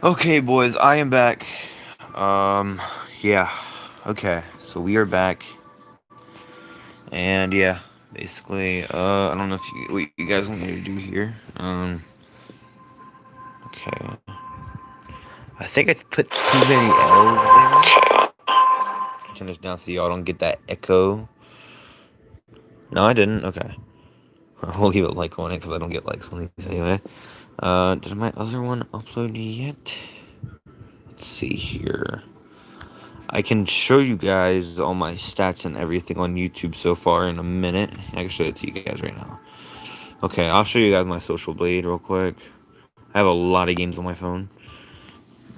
Okay, boys, I am back. Um, yeah. Okay, so we are back, and yeah, basically, I don't know if what you guys want me to do here. Okay. I think I put too many L's there. Turn this down so y'all don't get that echo. No, I didn't. Okay. I'll leave a like on it because I don't get likes on these anyway. Did my other one upload yet? Let's see here. I can show you guys all my stats and everything on YouTube so far in a minute. I can show it to you guys right now. Okay, I'll show you guys my social blade real quick. I have a lot of games on my phone.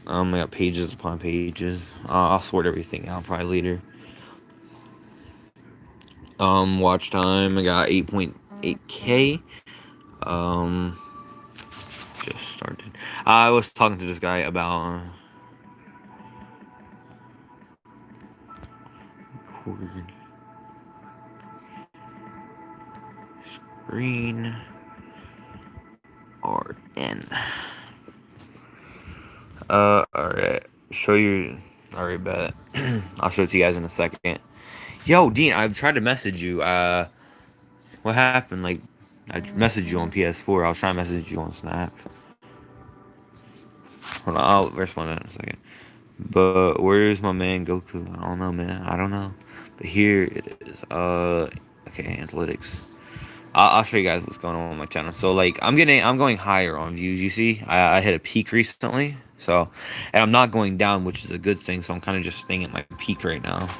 I got pages upon pages. I'll sort everything out probably later. Watch time. I got 8.8K. Um, just started. I was talking to this guy about screen RN. Alright. Show you. Alright, bet. I'll show it to you guys in a second. Yo, Dean, I've tried to message you. What happened? Like, I messaged you on PS4. I was trying to message you on Snap. Hold on, I'll respond to that in a second. But where's my man Goku? I don't know, man. I don't know. But here it is. Okay, analytics. I'll show you guys what's going on my channel. So like, I'm going higher on views. You see, I hit a peak recently. So, and I'm not going down, which is a good thing. So I'm kind of just staying at my peak right now.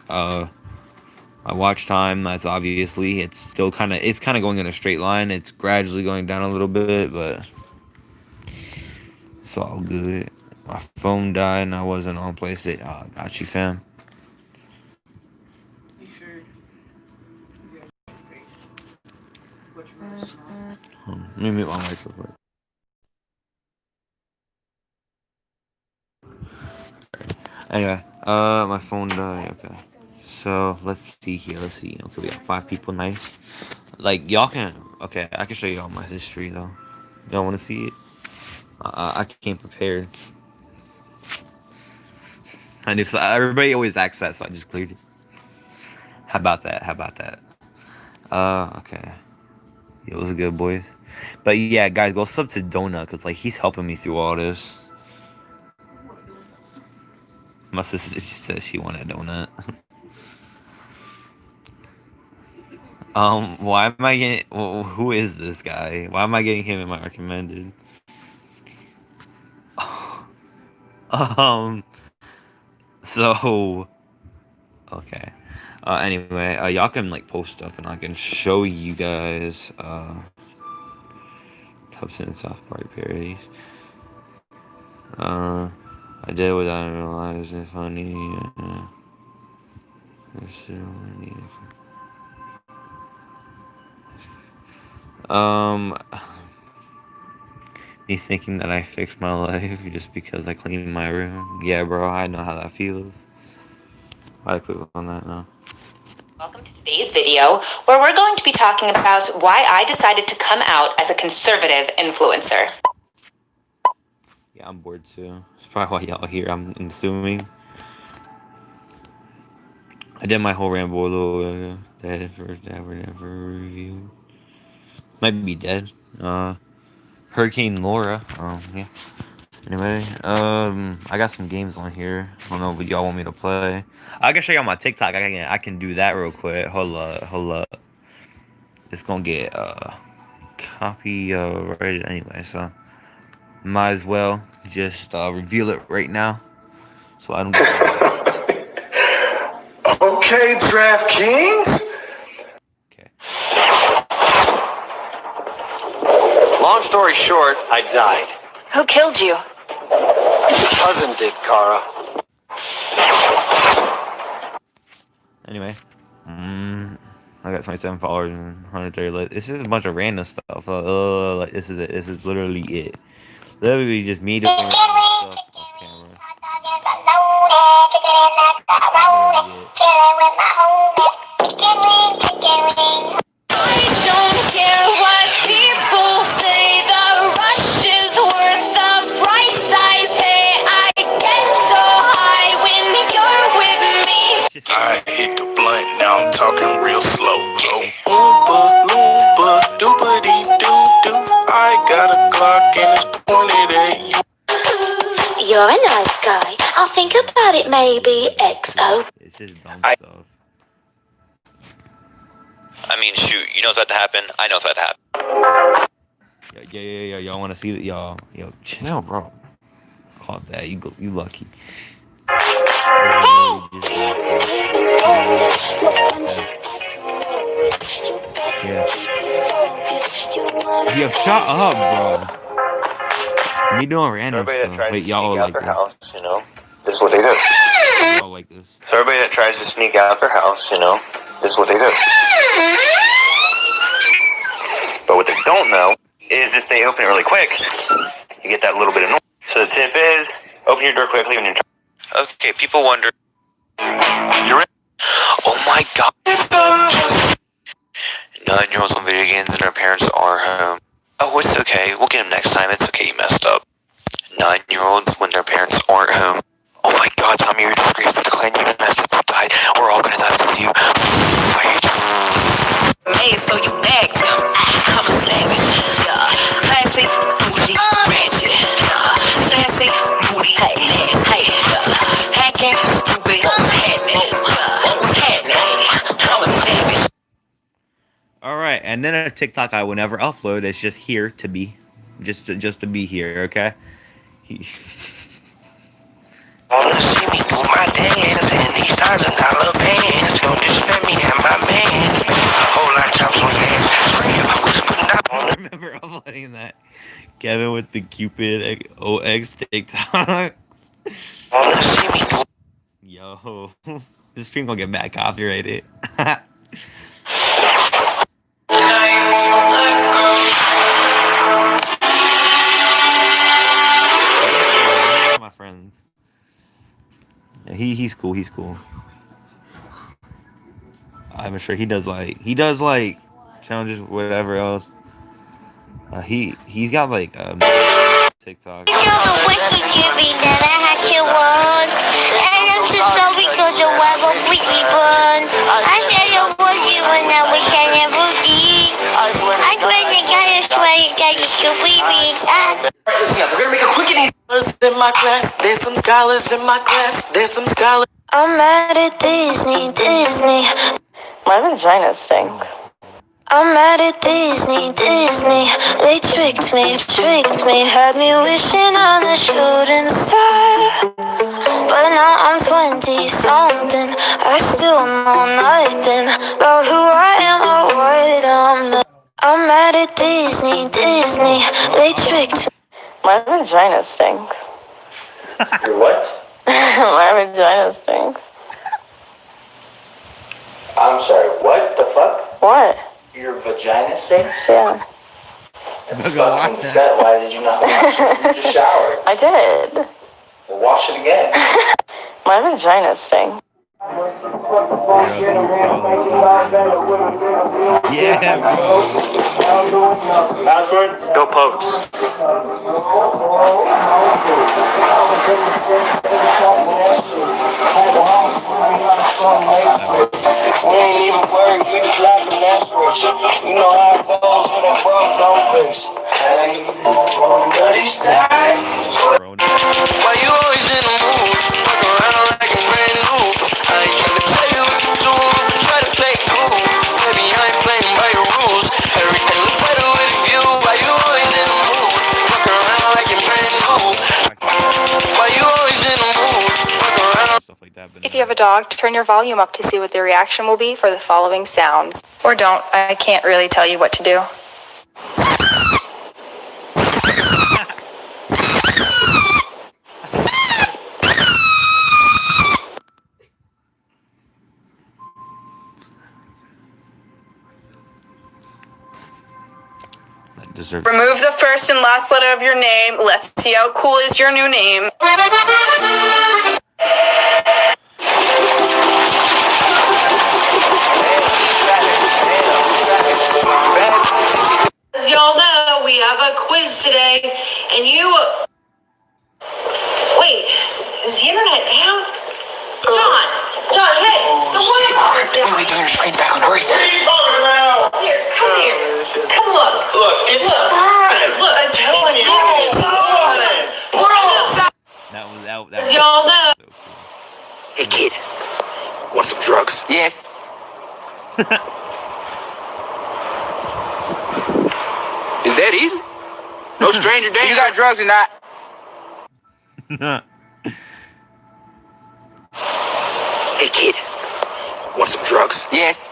My watch time, that's obviously, it's kind of going in a straight line. It's gradually going down a little bit, but it's all good. My phone died and I wasn't on PlayStation. Oh, got you, fam. Let me mute my mic real quick. Anyway, my phone died. Okay, so let's see here. Let's see. Okay, we got 5 people. Nice. Like y'all can. Okay, I can show you all my history though. Y'all want to see it? I came prepared. I knew so everybody always asks that, so I just cleared it. How about that? How about that? Okay. It was good, boys. But yeah, guys, go sub to Donut because like he's helping me through all this. My sister says she wanted a donut. Why am I getting? Who is this guy? Why am I getting him in my recommended? um. So. Okay. Anyway, y'all can like post stuff and I can show you guys. Top 10 South Park parodies. I did what I realized is funny. Um, me thinking that I fixed my life just because I cleaned my room. Yeah, bro, I know how that feels. I click on that now. Welcome to today's video, where we're going to be talking about why I decided to come out as a conservative influencer. Yeah, I'm bored too. That's probably why y'all here. I'm assuming. I did my whole ramble dead first ever never review. Might be dead. Hurricane Laura. Yeah. Anyway, I got some games on here. I don't know what y'all want me to play. I can show y'all my TikTok. I can do that real quick. Hold up. It's gonna get copyrighted anyway, so might as well just reveal it right now, so I don't get. Okay, DraftKings. Okay. Long story short, I died. Who killed you? Cousin did, Kara. Anyway, I got 27 followers and 130 likes. This is a bunch of random stuff. Like this is it. This is literally it. Literally just me doing random stuff off camera. I don't care what people say, the rush is worth the price I o'clock and it's pointed at you. You're a nice guy. I'll think about it maybe. XO. It's just dumb stuff. I mean, shoot, you know what's about to happen? I know what's about to happen. Yeah. Y'all want to see that? Yo, chill, bro. Call that. You lucky. Yeah. Yo, shut up, bro. Me doing random stuff. Wait, y'all like their this? house, you know, this is what they do. Y'all like this? So everybody that tries to sneak out their house, you know, this is what they do. But what they don't know is if they open it really quick, you get that little bit of noise. So the tip is, open your door quickly when you're Okay, people wonder. You're in. Oh my god. 9-year-olds on video games and their parents are home. Oh, it's okay. We'll get them next time. It's okay, you messed up. 9-year-olds when their parents aren't home. Oh my god, Tommy, you're disgraced to the clan. You messed up, you died. We're all gonna die with you. I hate you. Hey, so you back? I'm a savage. Classy, bougie, ratchet. Sassy, moody, hey. Hacking, stupid, what's happening? What's happening? I'm a savage. Alright, and then a TikTok I will never upload. It's just here to be. Just to be here, okay? Wanna see me do my dance in these $1,000 bands. Don't disrespect me and my man. Whole lot of chops on your ass. I remember uploading that. Kevin with the Cupid OX TikToks. Wanna see me do. Yo, this stream gonna get mad copyrighted. My friends. Yeah, he's cool. I'm sure he does like challenges, whatever else. He's got like TikTok. You know the wicked Jimmy that I had to run. And I'm so sorry because the weather really fun. I said it was you and I wish I never did. I tried to get you to be rich. Alright, listen up. We're gonna make a quick and easy. In my class, there's some scholars in my class. There's some scholars. I'm mad at Disney. My vagina stinks. I'm mad at Disney. They tricked me, had me wishing on a shooting star. But now I'm 20-something, I still know nothing about who I am or what I'm not. I'm mad at Disney. They tricked me. My vagina stinks. Your what? My vagina stinks. I'm sorry, what the fuck? What? Your vagina stinks? Yeah. It's fucking set. Why did you not wash it? You just showered. I did. Well, wash it again. My vagina stinks. Yeah, bro. Password? Go Pokes. We ain't even worried, we just laughing that switch. You know how it goes when that bum don't fix. Hey, dirty style. Why you always in the mood? Fuck around like I'm brand new. I ain't tryna tell you what to do. Try to play cool. Baby, I ain't playing by your rules. Everything looks better with a view. Why you always in the mood? Fuck around like I'm brand new. Why you always in the mood? Fuck around. Stuff like that. But If you have a dog, turn your volume up to see what their reaction will be for the following sounds. Or don't. I can't really tell you what to do. Remove the first and last letter of your name. Let's see how cool is your new name. As y'all know, we have a quiz today, and you... Wait, is the internet down? John, hey, the what? Hurry, turn your screen back on, hurry. What are you talking about? Here, come here. Come look. Look, it's fine. Look, I'm telling you. Want some drugs? Yes. Is that easy? No stranger danger. You got drugs or not? Hey, kid. Want some drugs? Yes.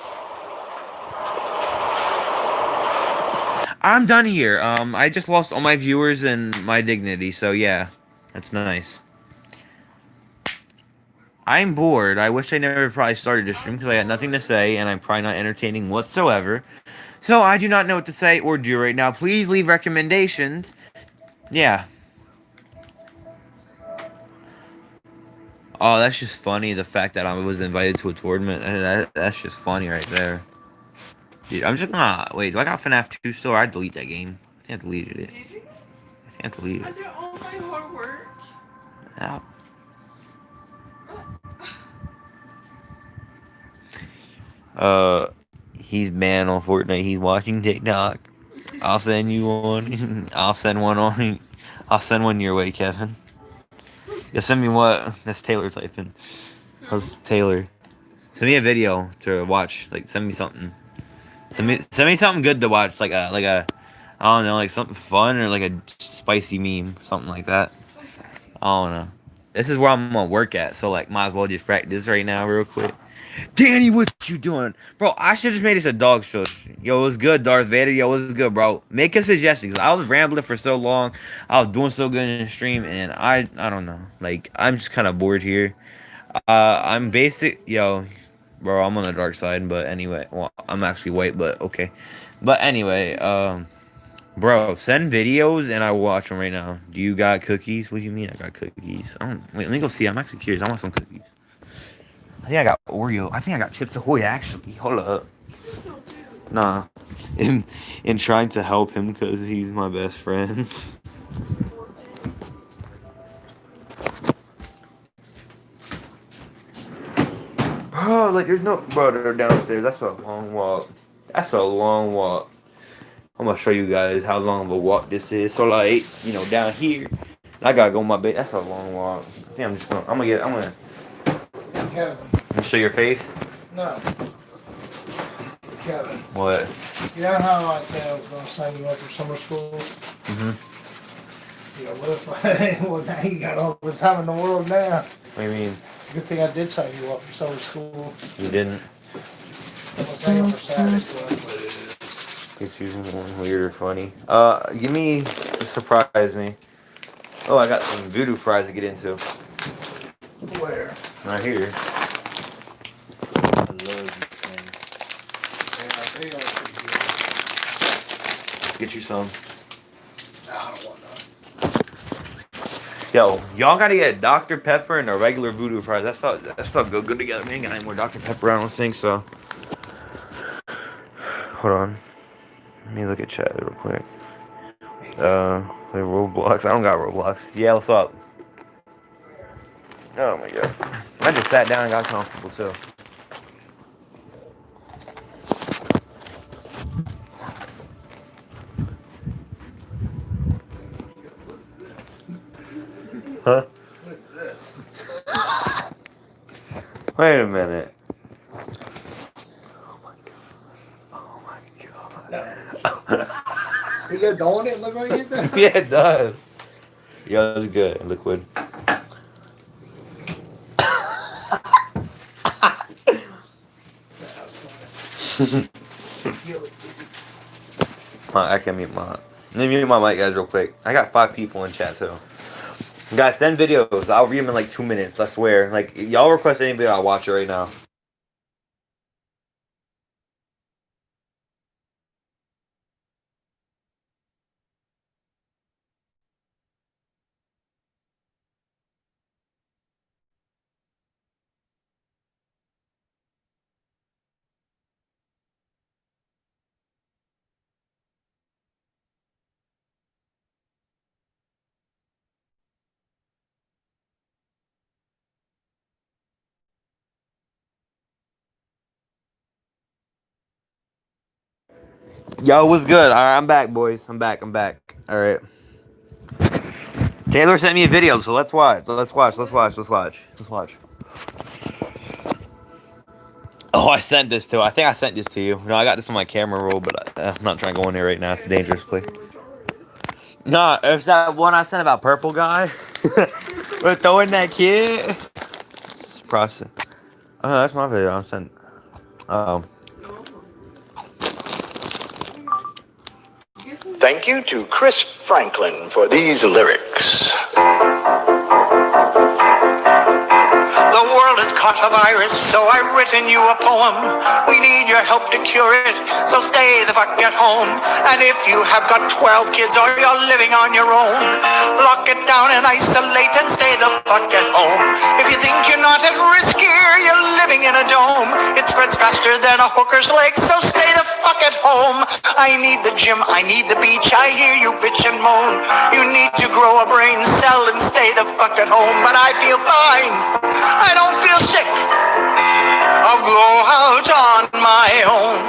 I'm done here. I just lost all my viewers and my dignity, so yeah. That's nice. I'm bored. I wish I never probably started this stream because I got nothing to say and I'm probably not entertaining whatsoever. So I do not know what to say or do right now. Please leave recommendations. Yeah. Oh, that's just funny. The fact that I was invited to a tournament. That's just funny right there. Dude, I'm just gonna... Wait, do I got FNAF 2 still? I'd delete that game. I think I deleted it. Did you? I think I deleted it. After all my hard work. Ow. He's banned on Fortnite. He's watching TikTok. I'll send you one. I'll send one on. I'll send one your way, Kevin. You'll send me what? That's Taylor typing. How's Taylor? Send me a video to watch. Like, send me something. Send me something good to watch. Like a, I don't know, like something fun or like a spicy meme, something like that. I don't know. This is where I'm gonna work at, so like, might as well just practice right now, real quick. Danny, what you doing? Bro, I should just made this a dog show. Yo, what's good, Darth Vader? Yo, what's good, bro? Make a suggestion, because I was rambling for so long. I was doing so good in the stream, and I don't know. Like, I'm just kind of bored here. I'm basic. Yo, bro, I'm on the dark side, but anyway. Well, I'm actually white, but okay. But anyway, bro, send videos, and I will watch them right now. Do you got cookies? What do you mean I got cookies? I don't... Wait, let me go see. I'm actually curious. I want some cookies. I think I got Oreo. I think I got Chips Ahoy, actually. Hold up. Nah. In trying to help him because he's my best friend. Bro, like, there's no... Bro, they're downstairs. That's a long walk. That's a long walk. I'm gonna show you guys how long of a walk this is. So, like, you know, down here, I gotta go my bed. That's a long walk. I think I'm just gonna... I'm gonna... Kevin. Let me show your face. No. Kevin. What? You know how I said I was going to sign you up for summer school? Mm-hmm. You know, what if well, now you got all the time in the world now. What do you mean? Good thing I did sign you up for summer school. You didn't? I'm going to sign you up for Saturday school. Get you something weird or funny. Give me... Just surprise me. Oh, I got some voodoo fries to get into. Where? Right here. I love these things. Yeah, they are pretty good. Let's get you some. Nah, I don't want none. Yo, y'all gotta get Dr. Pepper and a regular voodoo fries. That stuff go good together. We ain't got any more Dr. Pepper, I don't think so. Hold on. Let me look at chat real quick. Play Roblox. I don't got Roblox. Yeah, what's up? Oh my god. I just sat down and got comfortable too. Huh? Wait a minute. Oh my god. Is that don't it look like it does? Yeah, it does. Yo, it's good. Liquid. I can mute my... Let me mute my mic, guys, real quick. I got 5 people in chat, too. Guys, send videos. I'll read them in like 2 minutes, I swear. Like, y'all request any video, I'll watch it right now. Yo, what's good? Alright, I'm back, boys. I'm back. Alright. Taylor sent me a video, so let's watch. Let's watch. Oh, I sent this to. I think I sent this to you. No, I got this on my camera roll, but I'm not trying to go in there right now. It's a dangerous place. Nah, it's that one I sent about purple guy. We're throwing that kid. It's process. Oh, that's my video. I'm sending. Oh. Thank you to Chris Franklin for these lyrics. The world has caught a virus, so I've written you a poem. We need your help to cure it, so stay the fuck at home. And if you have got 12 kids or you're living on your own, lock it down and isolate and stay the fuck at home. If you think you're not at risk here, you're living in a dome. It spreads faster than a hooker's leg, so stay the fuck at home. I need the gym, I need the beach, I hear you bitch and moan. You need to grow a brain cell and stay the fuck at home. But I feel fine, I don't feel sick. I'll go out on my own.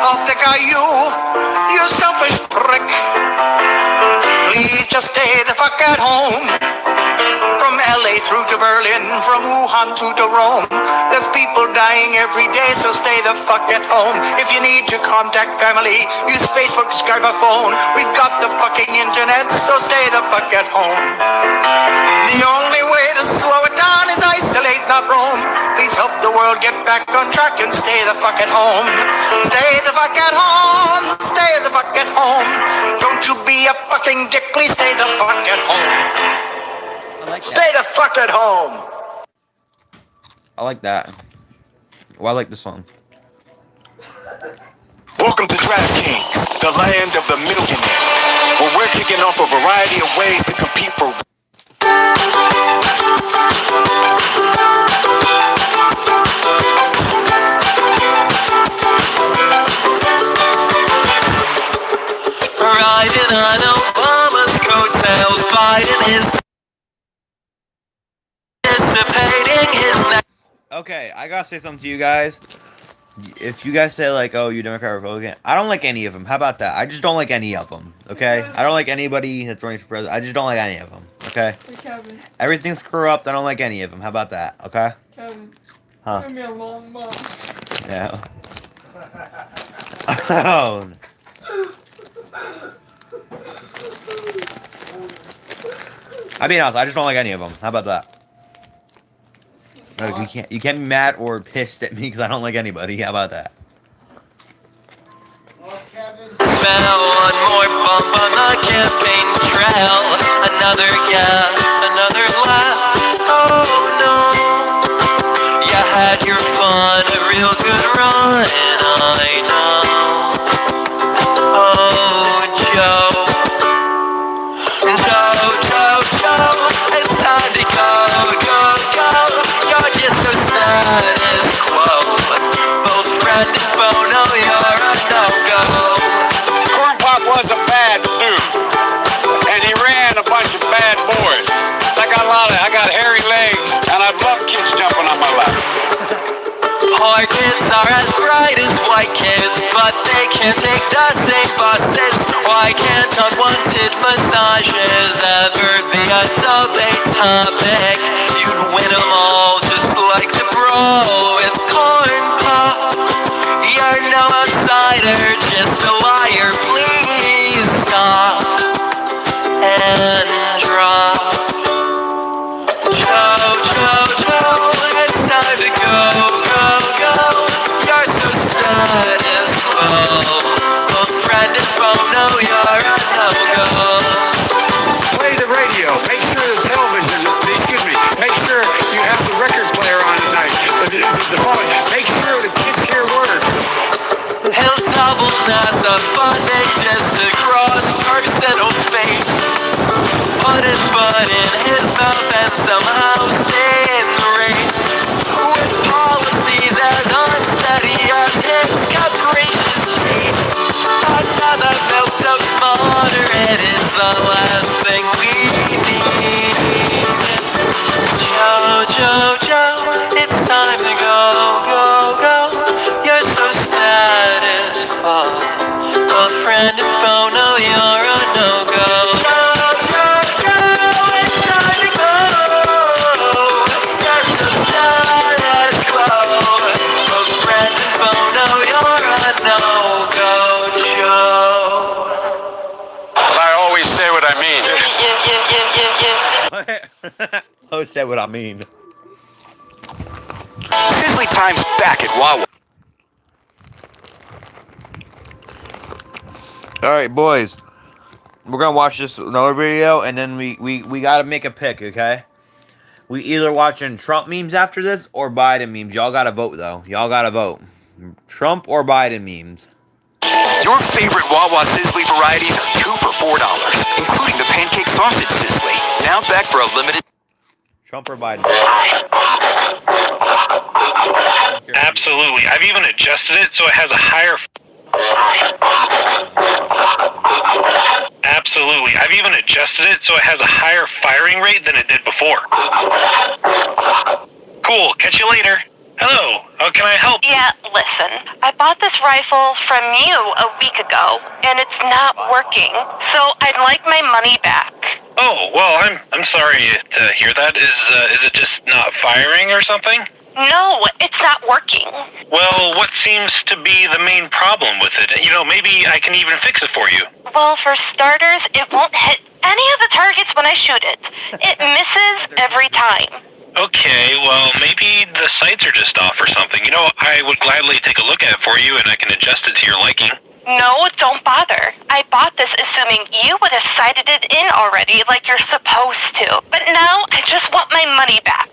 How thick are you, you selfish prick? Please just stay the fuck at home. From LA through to Berlin, from Wuhan to Rome, there's people dying every day, so stay the fuck at home. If you need to contact family, use Facebook, Skype, or phone. We've got the fucking internet, so stay the fuck at home. The only way to slow it down is isolate, not roam. Please help the world get back on track and stay the fuck at home. Stay the fuck at home. Stay the fuck at home. Don't you be a fucking dick, please stay the fuck at home. Stay the fuck at home. I like that. Well, I like the song. Welcome to DraftKings, the land of the millionaire, where we're kicking off a variety of ways to compete for. Riding on Obama's coattails, Biden is anticipating his Okay, I gotta say something to you guys. If you guys say like, "Oh, you Democrat or Republican," I don't like any of them. How about that? I just don't like any of them. Okay, I don't like anybody that's running for president. I just don't like any of them. Okay. Hey, Kevin. Everything's corrupt. I don't like any of them. How about that? Okay. Kevin. Huh? It's gonna be a long month. Yeah. Oh. I'll be honest. I just don't like any of them. How about that? Like, you can't be mad or pissed at me because I don't like anybody. How about that? smell. One more bump on the campaign trail. Another gas, another laugh. Oh no. You had your fun, a real good run, I know. Oh, Joe. Joe, it's time to go. You're just so status quo. Both friend and foe know you're a no-go. Corn Pop was a bad dude, and he ran a bunch of bad boys. I got hairy legs, and I love kids jumping on my lap. Poor kids are as bright as white kids, but they can't take the same buses. Why can't unwanted massages ever be a debate topic? You'd win them all just like the bro with corn pop. You're no outsider, just a liar. Please stop and drop. Joe, it's time to go. You're so status quo. Both friend and foe know you're a no-go. Play the radio. Make sure the television What? Who said what I mean? Sizzly Time's back at Wawa. Alright, boys. We're gonna watch this another video, and then we gotta make a pick, okay? We either watching Trump memes after this, or Biden memes. Y'all gotta vote, though. Y'all gotta vote. Trump or Biden memes. Your favorite Wawa Sizzly varieties are 2 for $4, including the pancake sausage Sizzly. Now back for a limited... Trump or Biden? Absolutely. I've even adjusted it so it has a higher... Absolutely. I've even adjusted it so it has a higher firing rate than it did before. Cool. Catch you later. Hello. How can I help? Yeah, listen. I bought this rifle from you a week ago, and it's not working. So I'd like my money back. Oh, well, I'm sorry to hear that. Is it just not firing or something? No, it's not working. Well, what seems to be the main problem with it? You know, maybe I can even fix it for you. Well, for starters, it won't hit any of the targets when I shoot it. It misses every time. Okay, well, maybe the sights are just off or something. You know, I would gladly take a look at it for you, and I can adjust it to your liking. No, don't bother. I bought this assuming you would have sighted it in already like you're supposed to. But now, I just want my money back.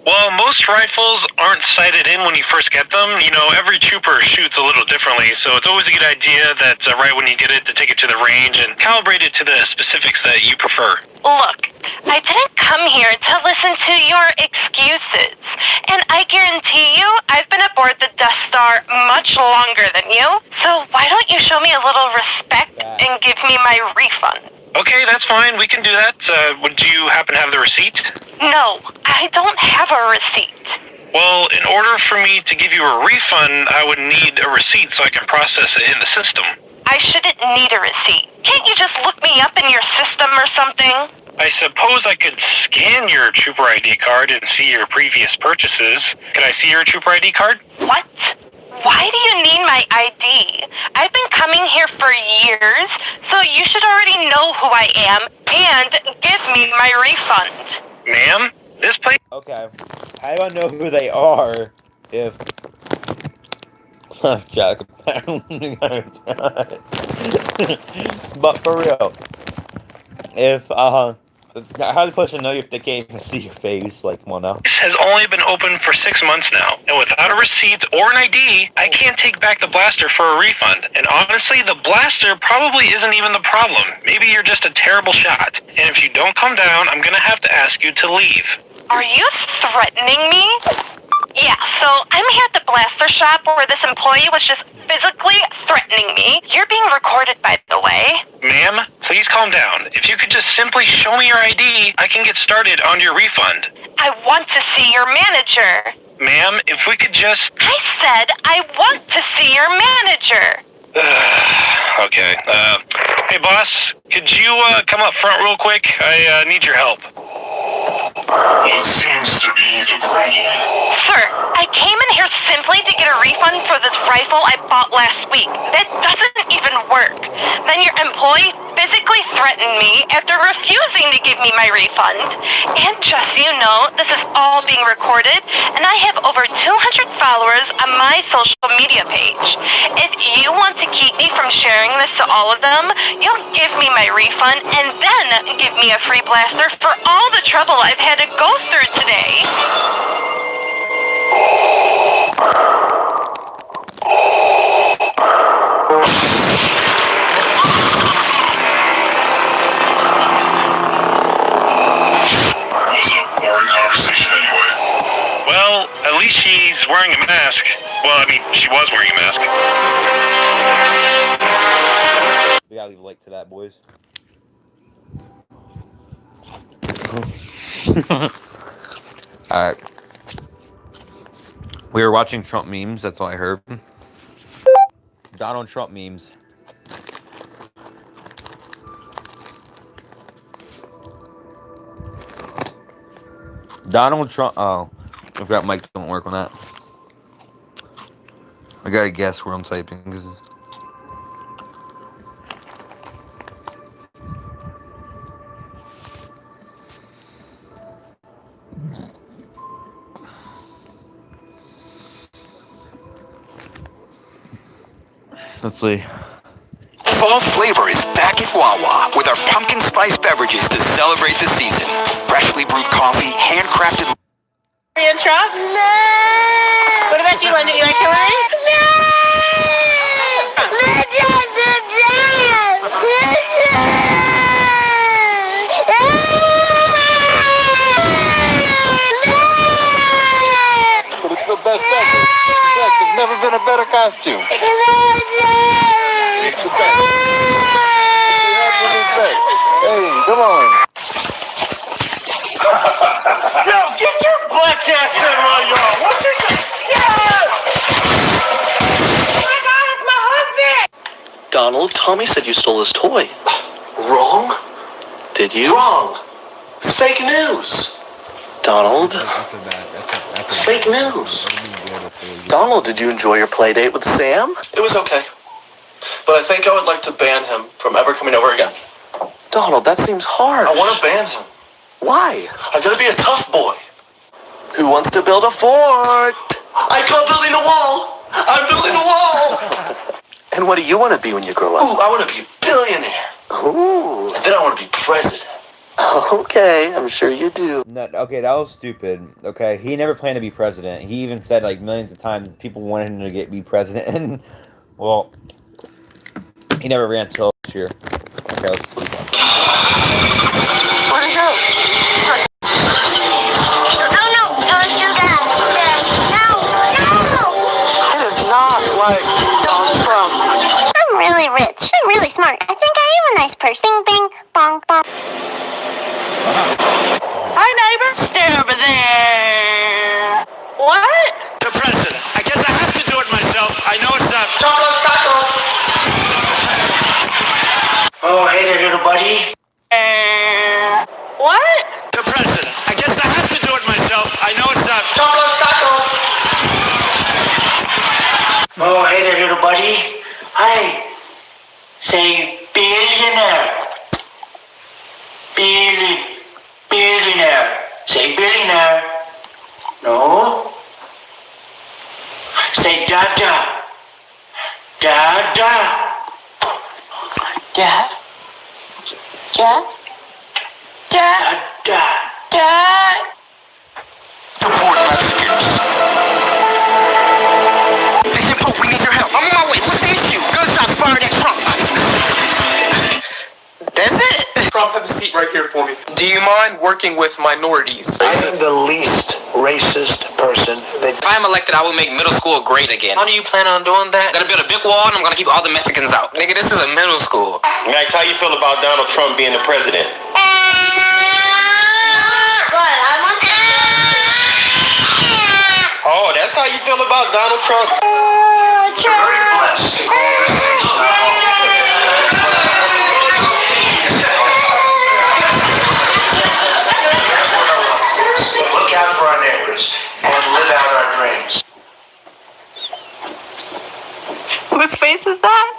Well, most rifles aren't sighted in when you first get them. You know, every trooper shoots a little differently, so it's always a good idea that right when you get it, to take it to the range and calibrate it to the specifics that you prefer. Look, I didn't come here to listen to your excuses. And I guarantee you, I've been aboard the Death Star much longer than you. So why don't you show me a little respect and give me my refund? Okay, that's fine. We can do that. Would you happen to have the receipt? No, I don't have a receipt. Well, in order for me to give you a refund, I would need a receipt so I can process it in the system. I shouldn't need a receipt. Can't you just look me up in your system or something? I suppose I could scan your Trooper ID card and see your previous purchases. Can I see your Trooper ID card? What? Why do you need my ID? I've been coming here for years, so you should already know who I am and give me my refund. Ma'am, this place... Okay. How do I know who they are if... Jack, but for real, if, how do the person know if they can't even see your face? Like, come on now. This has only been open for 6 months now, and without a receipt or an ID, I can't take back the blaster for a refund. And honestly, the blaster probably isn't even the problem. Maybe you're just a terrible shot. And if you don't come down, I'm gonna have to ask you to leave. Are you threatening me? Yeah, so I'm here at the blaster shop where this employee was just physically threatening me. You're being recorded, by the way. Ma'am, please calm down. If you could just simply show me your ID, I can get started on your refund. I want to see your manager. Ma'am, if we could just... I said I want to see your manager. Okay. Hey, boss, could you come up front real quick? I need your help. What seems to be the problem? Sir, I came in here simply to get a refund for this rifle I bought last week. That doesn't even work. Then your employee physically threatened me after refusing to give me my refund. And just so you know, this is all being recorded, and I have over 200 followers on my social media page. If you want to keep me from sharing this to all of them, you'll give me my refund and then give me a free blaster for all the trouble I've had to go through today. Was a boring conversation anyway. Well, at least she's wearing a mask. Well, I mean, she was wearing a mask. We gotta leave a link to that, boys. Alright. We were watching Trump memes, that's all I heard. Donald Trump memes. Donald Trump. Oh, I forgot mic don't work on that. I gotta guess where I'm typing. Let's see. Fall flavor is back at Wawa with our pumpkin spice beverages to celebrate the season. Freshly brewed coffee, handcrafted. Intro? No! What about you, London? You like Chillin? But it's the best ever. It's the best. There's never been a better costume. It's the best. The absolute best. Hey, come on. Yo, get your black ass in while you're on. What's your... Donald, Tommy said you stole his toy. Wrong? Did you? Wrong. It's fake news. Donald? It's fake news. Donald, did you enjoy your play date with Sam? It was okay. But I think I would like to ban him from ever coming over again. Donald, that seems hard. I want to ban him. Why? I gotta be a tough boy. Who wants to build a fort? I call building the wall. I'm building the wall. And what do you want to be when you grow up? Ooh, I want to be a billionaire. Ooh. Then I want to be president. Okay, I'm sure you do. No, okay, that was stupid. Okay, he never planned to be president. He even said like millions of times people wanted him to be president. And well, he never ran until this year. Okay, let's see. Where'd he go? It is not like Donald Trump. I'm really rich. I'm really smart. I think I am a nice person. Bing, bong, bong. Hi, neighbor. Stay over there. What? The president. I guess I have to do it myself. I know it's not. Oh, hey there, little buddy. What? The president. I guess I have to do it myself. I know it's not. Oh, hey there, little buddy. Hi. Say billionaire. Billionaire. Say billionaire. No. Say dada. Dada. Dad. Dad. Dad. Dad. Dad. Deport Mexicans. Hey, Pope, we need your help. I'm on my way. What's the issue? Gunshots fired at Trump. That's it. Trump, have a seat right here for me. Do you mind working with minorities? I am the least racist person that... If I'm elected, I will make middle school great again. How do you plan on doing that? I'm gonna build a big wall and I'm gonna keep all the Mexicans out. Nigga, this is a middle school. Max, how you feel about Donald Trump being the president? Oh, that's how you feel about Donald Trump? You're very blessed. Look out for our neighbors and live out our dreams. Whose face is that?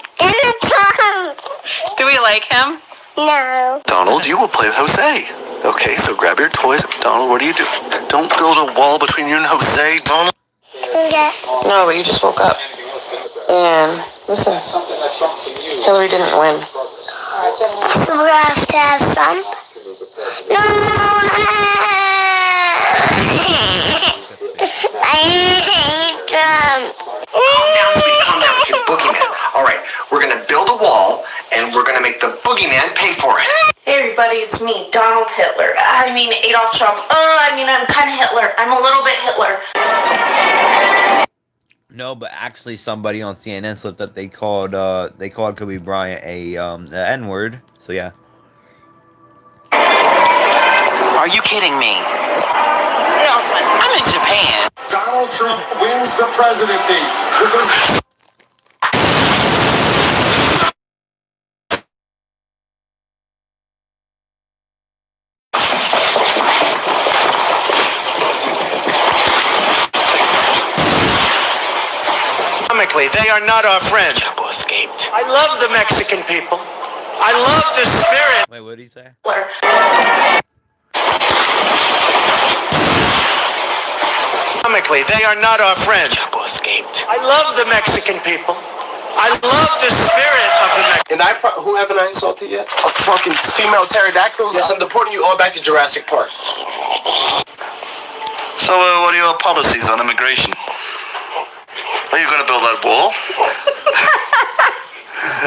Do we like him? No. Donald, you will play with Jose. Okay, so grab your toys. Donald, what do you do? Don't build a wall between you and Jose, Donald. Okay. No, but you just woke up. And listen, Hillary didn't win. So we have to have some? No! I hate Trump. Calm down, sweetie, calm down. Okay, boogeyman. All right, we're going to build a wall, and we're going to make the boogeyman pay for it. Hey everybody, it's me, Donald Hitler. I mean Adolf Trump. I'm kind of Hitler. I'm a little bit Hitler. No, but actually, somebody on CNN slipped up. They called Kobe Bryant a N-word. So yeah. Are you kidding me? No, I'm in Japan. Donald Trump wins the presidency. They are not our friend. Chapo escaped. I love the Mexican people. I love the spirit. Wait, what did he say? They are not our friend. Chapo escaped. I love the Mexican people. I love the spirit of the Mexican. And who haven't I insulted yet? A fucking female pterodactyls? Yes, I'm deporting you all back to Jurassic Park. So, what are your policies on immigration? Are you going to build that wall?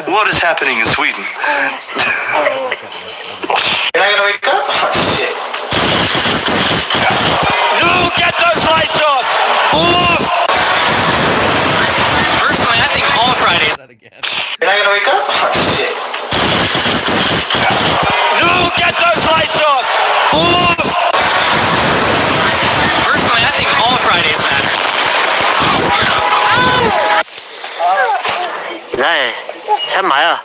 What is happening in Sweden? You're not gonna wake up? Oh, shit. No, get those lights off! Off! Personally, I think all Fridays. You're not gonna wake up? Oh, shit. No, get those lights off! Off! Personally, I think all Fridays matter. Is that Maya?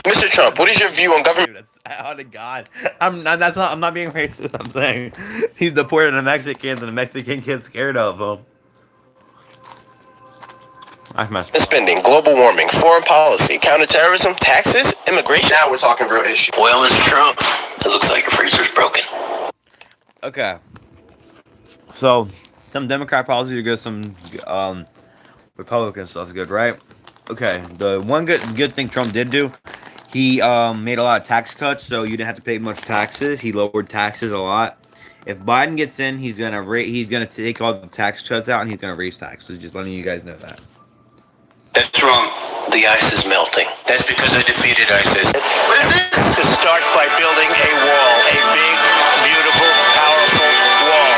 Mr. Trump, what is your view on government? Dude, that's out of God. I'm not being racist. I'm saying he's deporting the Mexicans and the Mexican kids scared of him. I messed up. Spending, global warming, foreign policy, counterterrorism, taxes, immigration. Now we're talking real issues. Well, Mr. Trump, it looks like your freezer's broken. Okay. So, some Democrat policies are good, some Republican stuff is good, right? Okay, the one good thing Trump did do, he made a lot of tax cuts, so you didn't have to pay much taxes. He lowered taxes a lot. If Biden gets in, he's gonna take all the tax cuts out and he's gonna raise taxes. Just letting you guys know that. That's wrong. The ice is melting. That's because I defeated ISIS. What is this? To start by building a wall. A big, beautiful, powerful wall.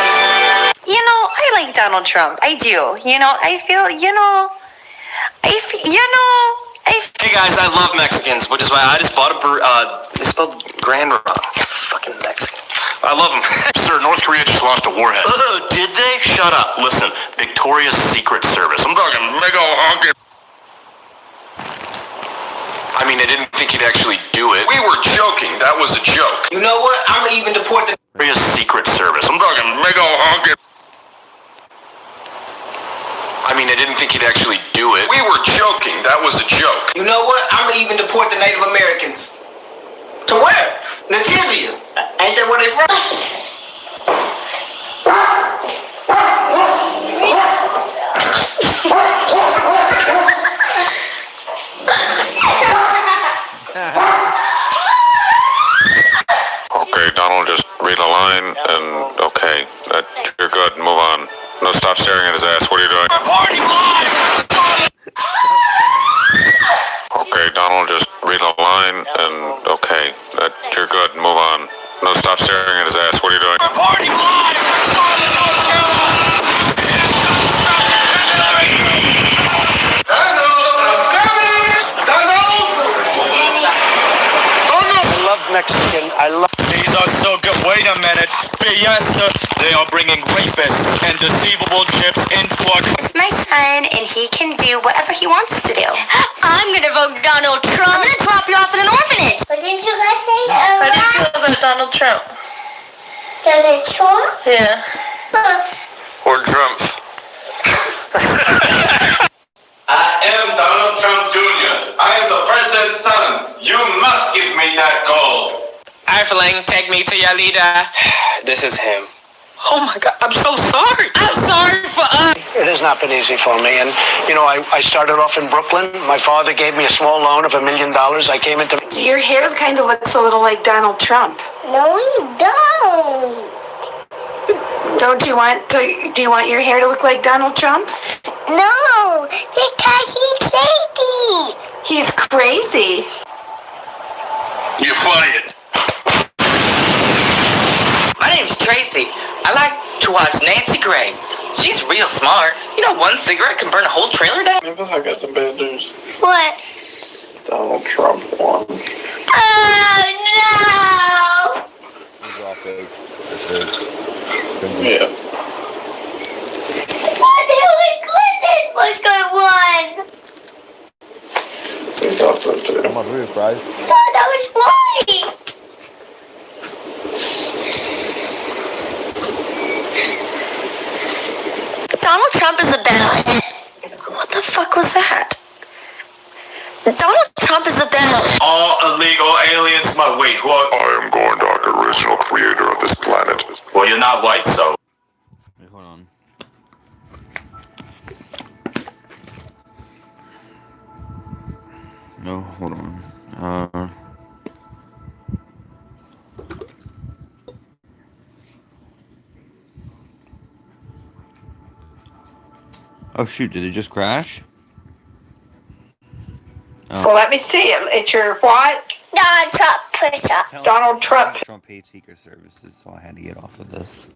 You know, I like Donald Trump. I do. You know, I feel, Hey guys, I love Mexicans, which is why I just bought they spelled grand wrong. Fucking Mexican. I love them. Sir, North Korea just lost a warhead. Oh, did they? Shut up. Listen, Victoria's Secret Service. I'm talking mega honking. I mean, I didn't think he'd actually do it. We were joking. That was a joke. You know what? I'm gonna even deport the Victoria's Secret Service. I'm talking mega honking. I mean, I didn't think he'd actually do it. We were joking. That was a joke. You know what? I'm gonna even deport the Native Americans. To where? Nativia. Ain't that where they from? Okay, Donald, just read a line and okay, you're good. Move on. No, stop staring at his ass. What are you doing? Party live! Okay, Donald, just read a line and okay, you're good. Move on. No, stop staring at his ass. What are you doing? Party live! Mexican. I love. These are so good. Wait a minute. Fiesta. They are bringing rapists and deceivable chips into our. It's my son, and he can do whatever he wants to do. I'm gonna vote Donald Trump. I'm gonna drop you off in an orphanage. What did you guys say? How do you feel about Donald Trump? Donald Trump? Yeah. Or Trump. I am Donald Trump Jr. I am the president's son. You must give me that gold. Eiffeling, take me to your leader. This is him. Oh my God, I'm so sorry. I'm sorry for us. It has not been easy for me. And, you know, I started off in Brooklyn. My father gave me a small loan of $1 million. I came into... Your hair kind of looks a little like Donald Trump. No, you don't. Do you want your hair to look like Donald Trump? No, because he's crazy. He's crazy. You're fired. My name's Tracy. I like to watch Nancy Grace. She's real smart. You know, one cigarette can burn a whole trailer down. I guess I got some bad news. What? Donald Trump won. Oh, no. These are all fake. Yeah. What Hillary Clinton was going to win? I thought so too. Come on, really, fries. No, that was right. Donald Trump is a bad. What the fuck was that? Donald Trump is a bad. All illegal aliens. Wait, who are... I am Gorndok, original creator of this planet. Well, you're not white, so... Wait, hold on. Oh shoot, did it just crash? Well, let me see it. It's your what? Donald Trump push up. Donald Trump. Trump paid Secret Services, so I had to get off of this.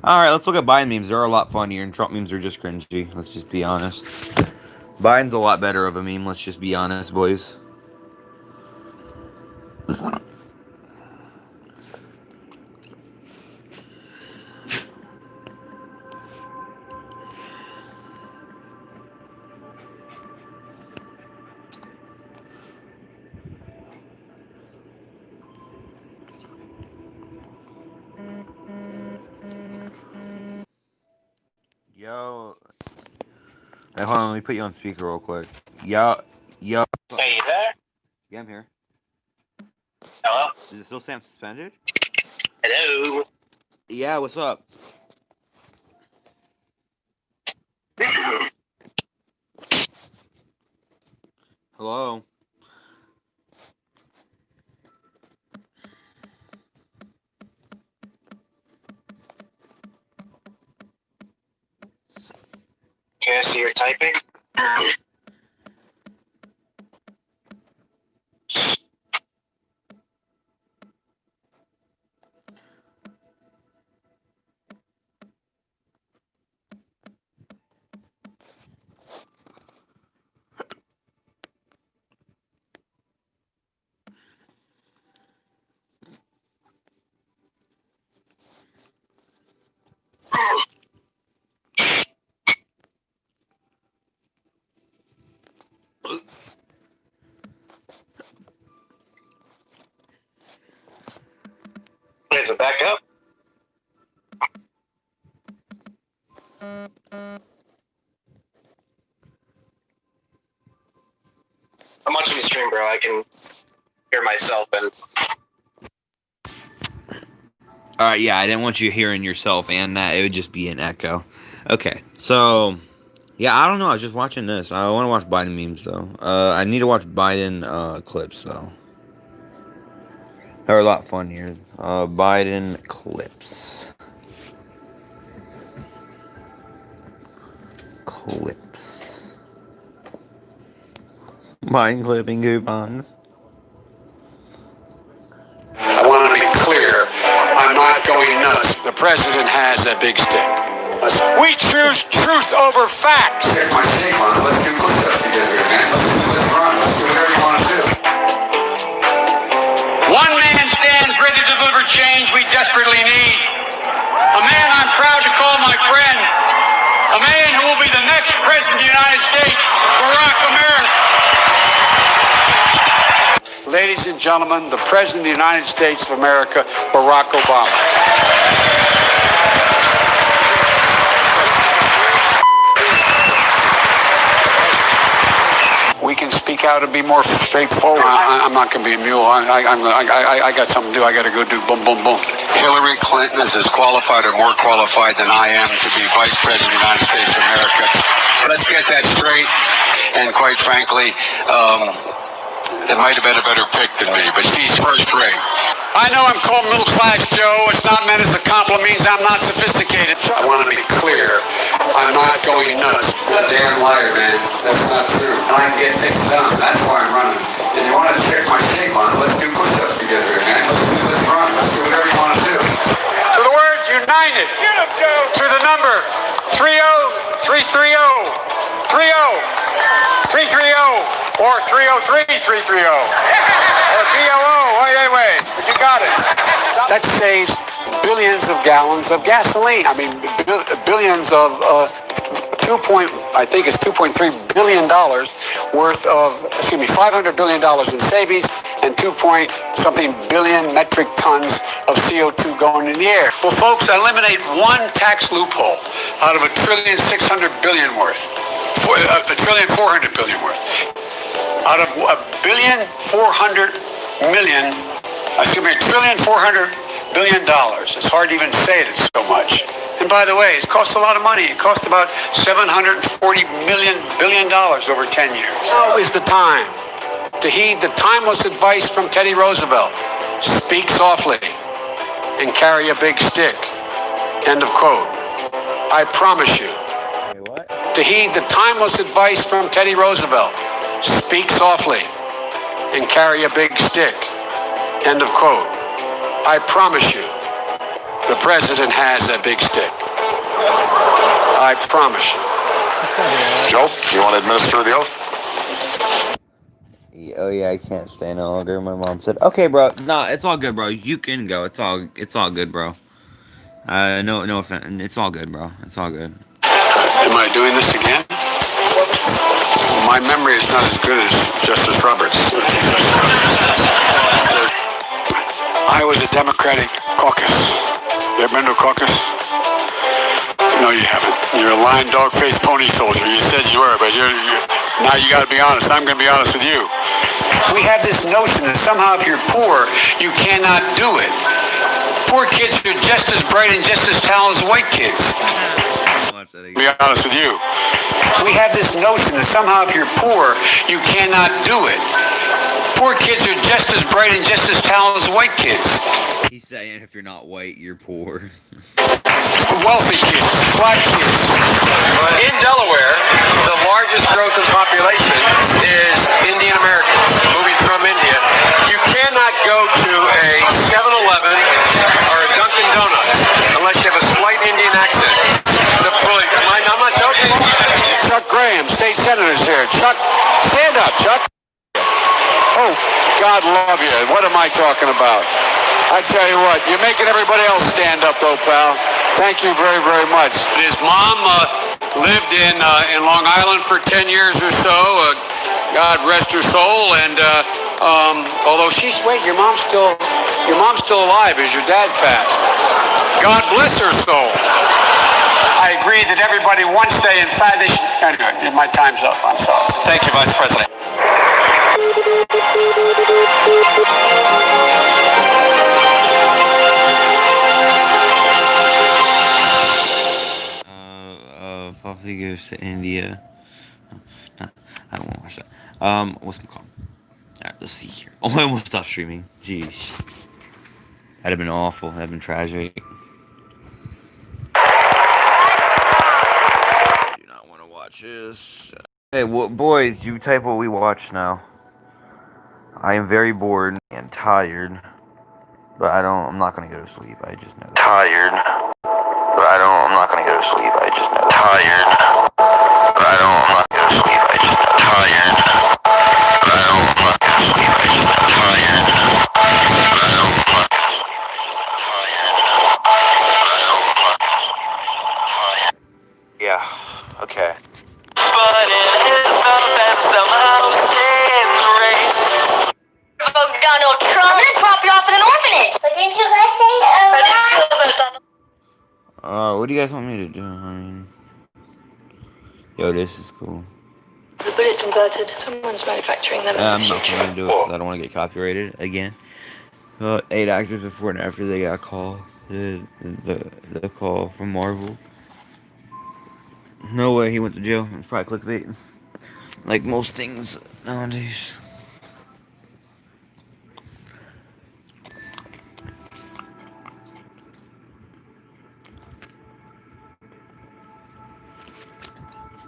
Alright, let's look at Biden memes. They're a lot funnier, and Trump memes are just cringy. Let's just be honest. Biden's a lot better of a meme, let's just be honest, boys. Yo. Hey, hold on, let me put you on speaker real quick. Yo. Hey, you there? Yeah, I'm here. Hello? Does it still sound suspended? Hello? Yeah, what's up? Hello? Can I see your typing? Is it back up? I'm watching the stream, bro. I can hear myself and... Alright, yeah, I didn't want you hearing yourself and that. It would just be an echo. Okay, so... Yeah, I don't know. I was just watching this. I want to watch Biden memes, though. I need to watch Biden clips, though. They're a lot funnier. Biden clips. Biden clipping coupons. I want to be clear. I'm not going nuts. The president has a big stick. We choose truth over facts. Take my shake on. Let's do push-ups together, man. Let's run. Let's do whatever you want to do. One man stands ready to deliver change we desperately need. A man I'm proud to call my friend. A man who will be the next president of the United States, Barack America. Ladies and gentlemen, the President of the United States of America, Barack Obama. We can speak out and be more straightforward. I'm not going to be a mule. I got something to do. I got to go do boom, boom, boom. Hillary Clinton is as qualified or more qualified than I am to be Vice President of the United States of America. Let's get that straight. And quite frankly, it might have been a better pick than me, but she's first rate. I know I'm called middle class Joe. It's not meant as a compliment. Means I'm not sophisticated. I want to be clear. I'm not going nuts. You're a damn liar, man. That's not true. I can get things done. That's why I'm running. If you want to check my shape on it, let's do push-ups together, man. Let's run. Let's do whatever you want to do. To the word united. To the number 30330. 30330. Or 303-330. Or BOO. Wait. You got it. That saves billions of gallons of gasoline. I mean, billions of I think it's $2.3 billion worth of, $500 billion in savings and 2-point-something billion metric tons of CO2 going in the air. Well, folks, eliminate one tax loophole out of $1,600 billion worth. $1,400 billion worth. Out of $1,400 billion. It's hard to even say it, it's so much. And by the way, it costs a lot of money. It costs about $740 billion over 10 years. Now is the time To heed the timeless advice from Teddy Roosevelt, speak softly and carry a big stick. End of quote. I promise you. Wait, what? To heed the timeless advice from Teddy Roosevelt, speak softly and carry a big stick. End of quote. I promise you, the president has a big stick. I promise you. Joe, you want to administer the oath? Oh yeah, I can't stay no longer. My mom said, "Okay, bro. Nah, it's all good, bro. You can go. It's all good, bro. No offense. It's all good, bro. It's all good." Am I doing this again? My memory is not as good as Justice Roberts. I was a Democratic caucus. You ever been to a caucus? No, you haven't. You're a lying, dog-faced pony soldier. You said you were, but now you got to be honest. I'm going to be honest with you. We have this notion that somehow if you're poor, you cannot do it. Poor kids are just as bright and just as talented as white kids. Be honest with you. We have this notion that somehow if you're poor, you cannot do it. Poor kids are just as bright and just as talented as white kids. He's saying if you're not white, you're poor. Wealthy kids, black kids. In Delaware, the largest growth in population is Indian Americans moving from India. You cannot go to a 7-Eleven or a Dunkin' Donuts unless you have a slight Indian accent. I'm not joking. Chuck Graham, state senator's here. Chuck, stand up, Chuck. Oh, God love you. What am I talking about? I tell you what, you're making everybody else stand up, though, pal. Thank you very, very much. His mom lived in Long Island for 10 years or so. God rest her soul. And although your mom's still alive. Is your dad passed? God bless her soul. I agree that everybody once they inside they should. Anyway, my time's up. I'm sorry. Thank you, Vice President. Puffy goes to India. No, I don't want to watch that. What's it called? Alright, let's see here. Oh, I almost stopped streaming. Jeez. That'd have been awful. That'd have been tragic. I do not want to watch this. Hey, boys, you type what we watch now. I am very bored and tired. But I'm not gonna go to sleep. I just know that. Tired. But I'm not gonna go to sleep. I just know that. Tired. But I'm not gonna go to sleep. I just know that. Tired. But I'm not gonna go to sleep. I just know that. Tired. But I'm not gonna go to sleep. I just know that. Tired. Yeah. Okay. But it is felt and somehow stay in the race. Vote Donald Trump. I'm gonna drop you off in an orphanage. But didn't you guys say what do you guys want me to do? I mean, yo, this is cool. The bullet's inverted. Someone's manufacturing them in the I'm not future. gonna do it because I don't want to get copyrighted again. 8 actors before and after they got called. The call from Marvel. No way he went to jail. It's probably clickbait. Like most things nowadays.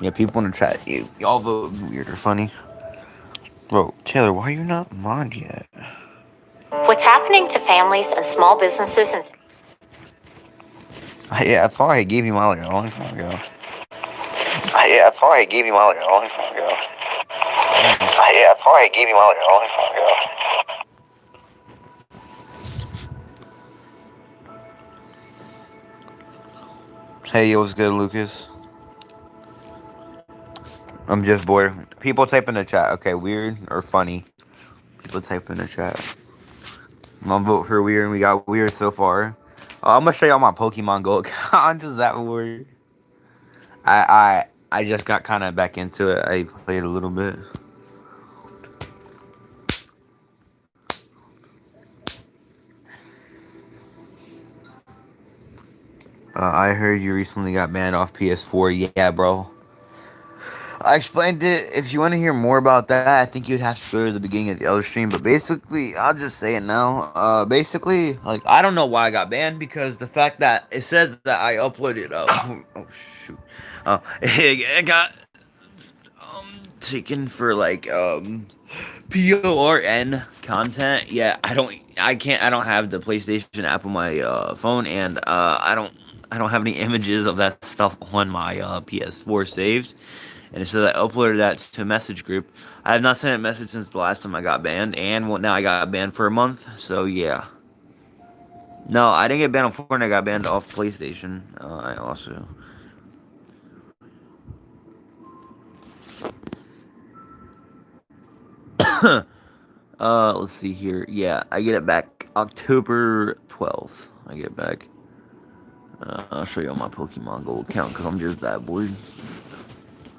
Yeah, people in the chat, y'all vote weird or funny. Bro, Taylor, why are you not mod yet? What's happening to families and small businesses and... Yeah, I thought I gave you mine like a long time ago. Yeah, I thought I gave you mine like a long time ago. Yeah, I thought I gave you mine like a long time ago. Hey, what's good, Lucas? I'm just bored. People type in the chat. Okay, weird or funny? People type in the chat. I'm gonna vote for weird, and we got weird so far. I'm gonna show y'all my Pokemon Go account. Is that weird? I just got kind of back into it. I played a little bit. I heard you recently got banned off PS4. Yeah, bro. I explained it. If you want to hear more about that, I think you'd have to go to the beginning of the other stream. But basically, I'll just say it now. Basically, like, I don't know why I got banned, because the fact that it says that I uploaded. Oh shoot. Oh, it got taken for like PORN content. Yeah, I don't have the PlayStation app on my phone, and I don't have any images of that stuff on my PS4 saved. And it says I uploaded that to a message group. I have not sent a message since the last time I got banned, and now I got banned for a month. So yeah. No, I didn't get banned on Fortnite. I got banned off PlayStation. I also. Let's see here. Yeah, I get it back October 12th. I get it back. I'll show you on my Pokemon Go account, because I'm just that boy.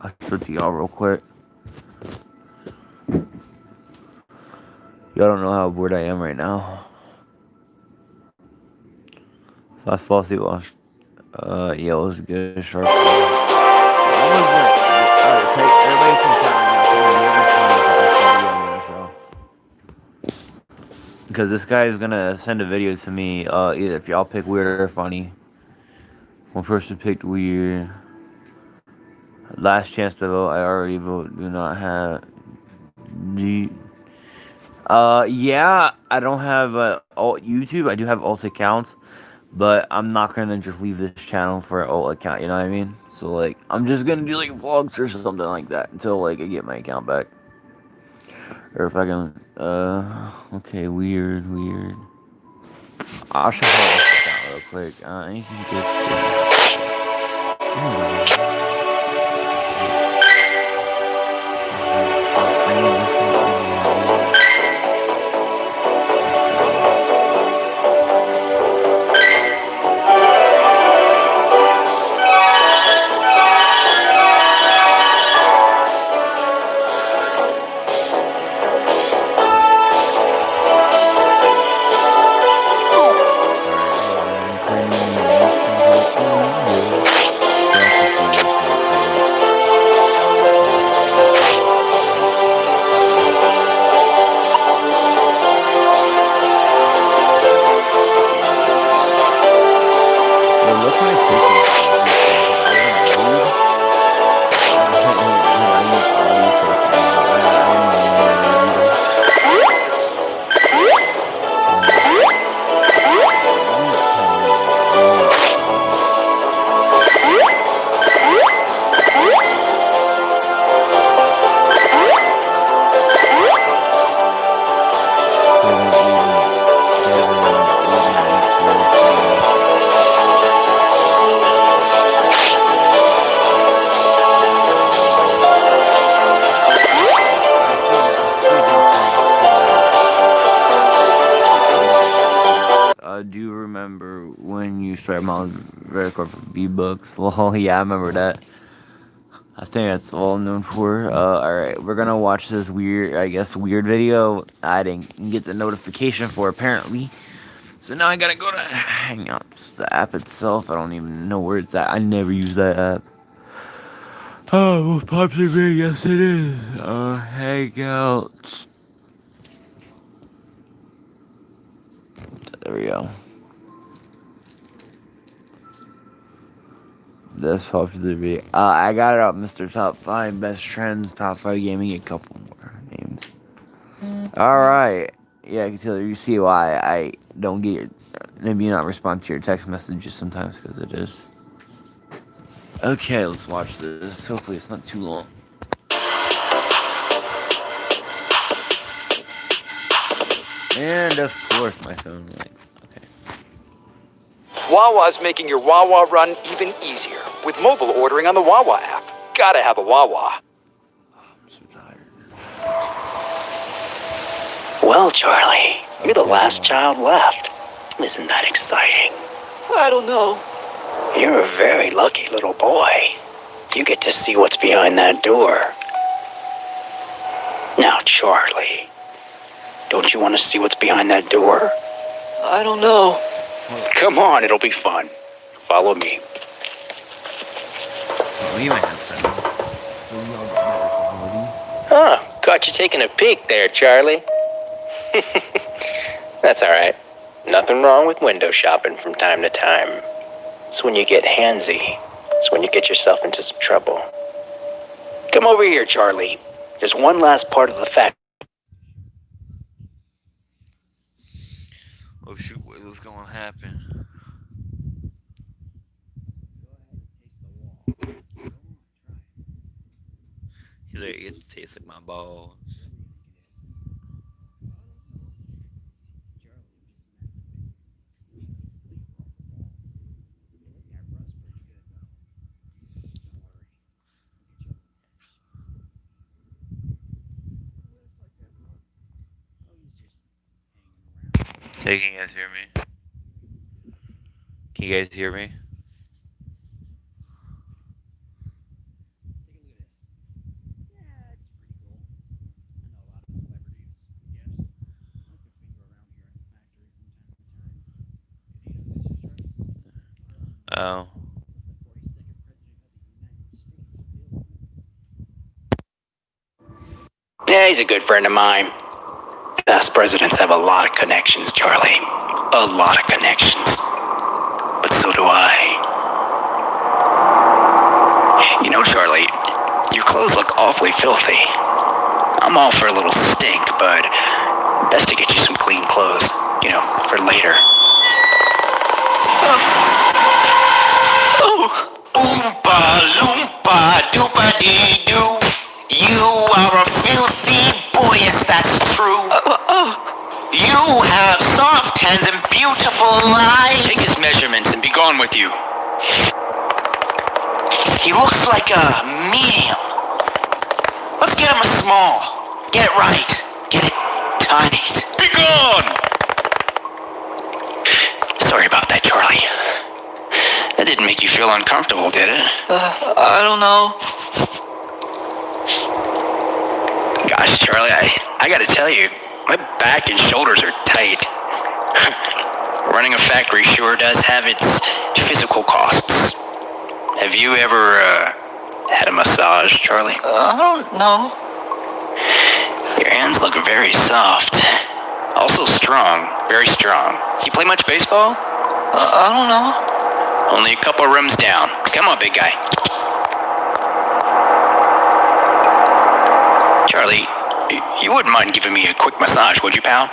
I'll show it to y'all real quick. Y'all don't know how bored I am right now. So I fall asleep on. Yeah, it was good. Shark. Everybody from chat right now. Because this guy is gonna send a video to me. Either if y'all pick weird or funny. One person picked weird. Last chance to vote. I already vote. Do not have. Yeah, I don't have alt YouTube. I do have alt accounts, but I'm not gonna just leave this channel for an alt account. You know what I mean? So like, I'm just gonna do like vlogs or something like that until like I get my account back, or if I can. Okay, weird. I'll show you this account real quick. Anything good? Do you remember when you started my record for V-Bucks? Well, yeah, I remember that. I think that's all I'm known for. Alright, we're gonna watch this weird video I didn't get the notification for, apparently. So now I gotta go to Hangouts, the app itself. I don't even know where it's at. I never use that app. Oh, most popular video, yes it is. Hangouts. There we go. That's popular video. I got it up, Mr. Top 5 Best Trends, Top 5 Gaming, a couple more names. Alright. Yeah, I can tell you see why I don't get your, maybe not respond to your text messages sometimes, because it is. Okay, let's watch this. Hopefully it's not too long. And of course my phone, like, okay. Wawa's making your Wawa run even easier with mobile ordering on the Wawa app. Gotta have a Wawa. I'm so tired. Well, Charlie, you're the last child left. Isn't that exciting? I don't know. You're a very lucky little boy. You get to see what's behind that door. Now, Charlie, don't you want to see what's behind that door? I don't know. Come on, it'll be fun. Follow me. Oh, you might have some. Oh, caught you taking a peek there, Charlie. That's alright. Nothing wrong with window shopping from time to time. It's when you get handsy. It's when you get yourself into some trouble. Come over here, Charlie. There's one last part of the fact. Oh shoot, what's gonna happen? He's like, it tastes like my balls. Hey, can you guys hear me? Can you guys hear me? Oh. Yeah, he's a good friend of mine. Us presidents have a lot of connections, Charlie. A lot of connections. But so do I. You know, Charlie, your clothes look awfully filthy. I'm all for a little stink, but best to get you some clean clothes, you know, for later. Oh. Oompa loompa doopa dee doo. You are a filthy boy, yes, that's true. You have soft hands and beautiful eyes. Take his measurements and be gone with you. He looks like a medium. Let's get him a small. Get it right. Get it tight. Be gone! Sorry about that, Charlie. That didn't make you feel uncomfortable, did it? I don't know. Gosh, Charlie, I gotta tell you, my back and shoulders are tight. Running a factory sure does have its physical costs. Have you ever, had a massage, Charlie? I don't know. Your hands look very soft. Also strong, very strong. You play much baseball? I don't know. Only a couple rooms down. Come on, big guy. Charlie, you wouldn't mind giving me a quick massage, would you, pal?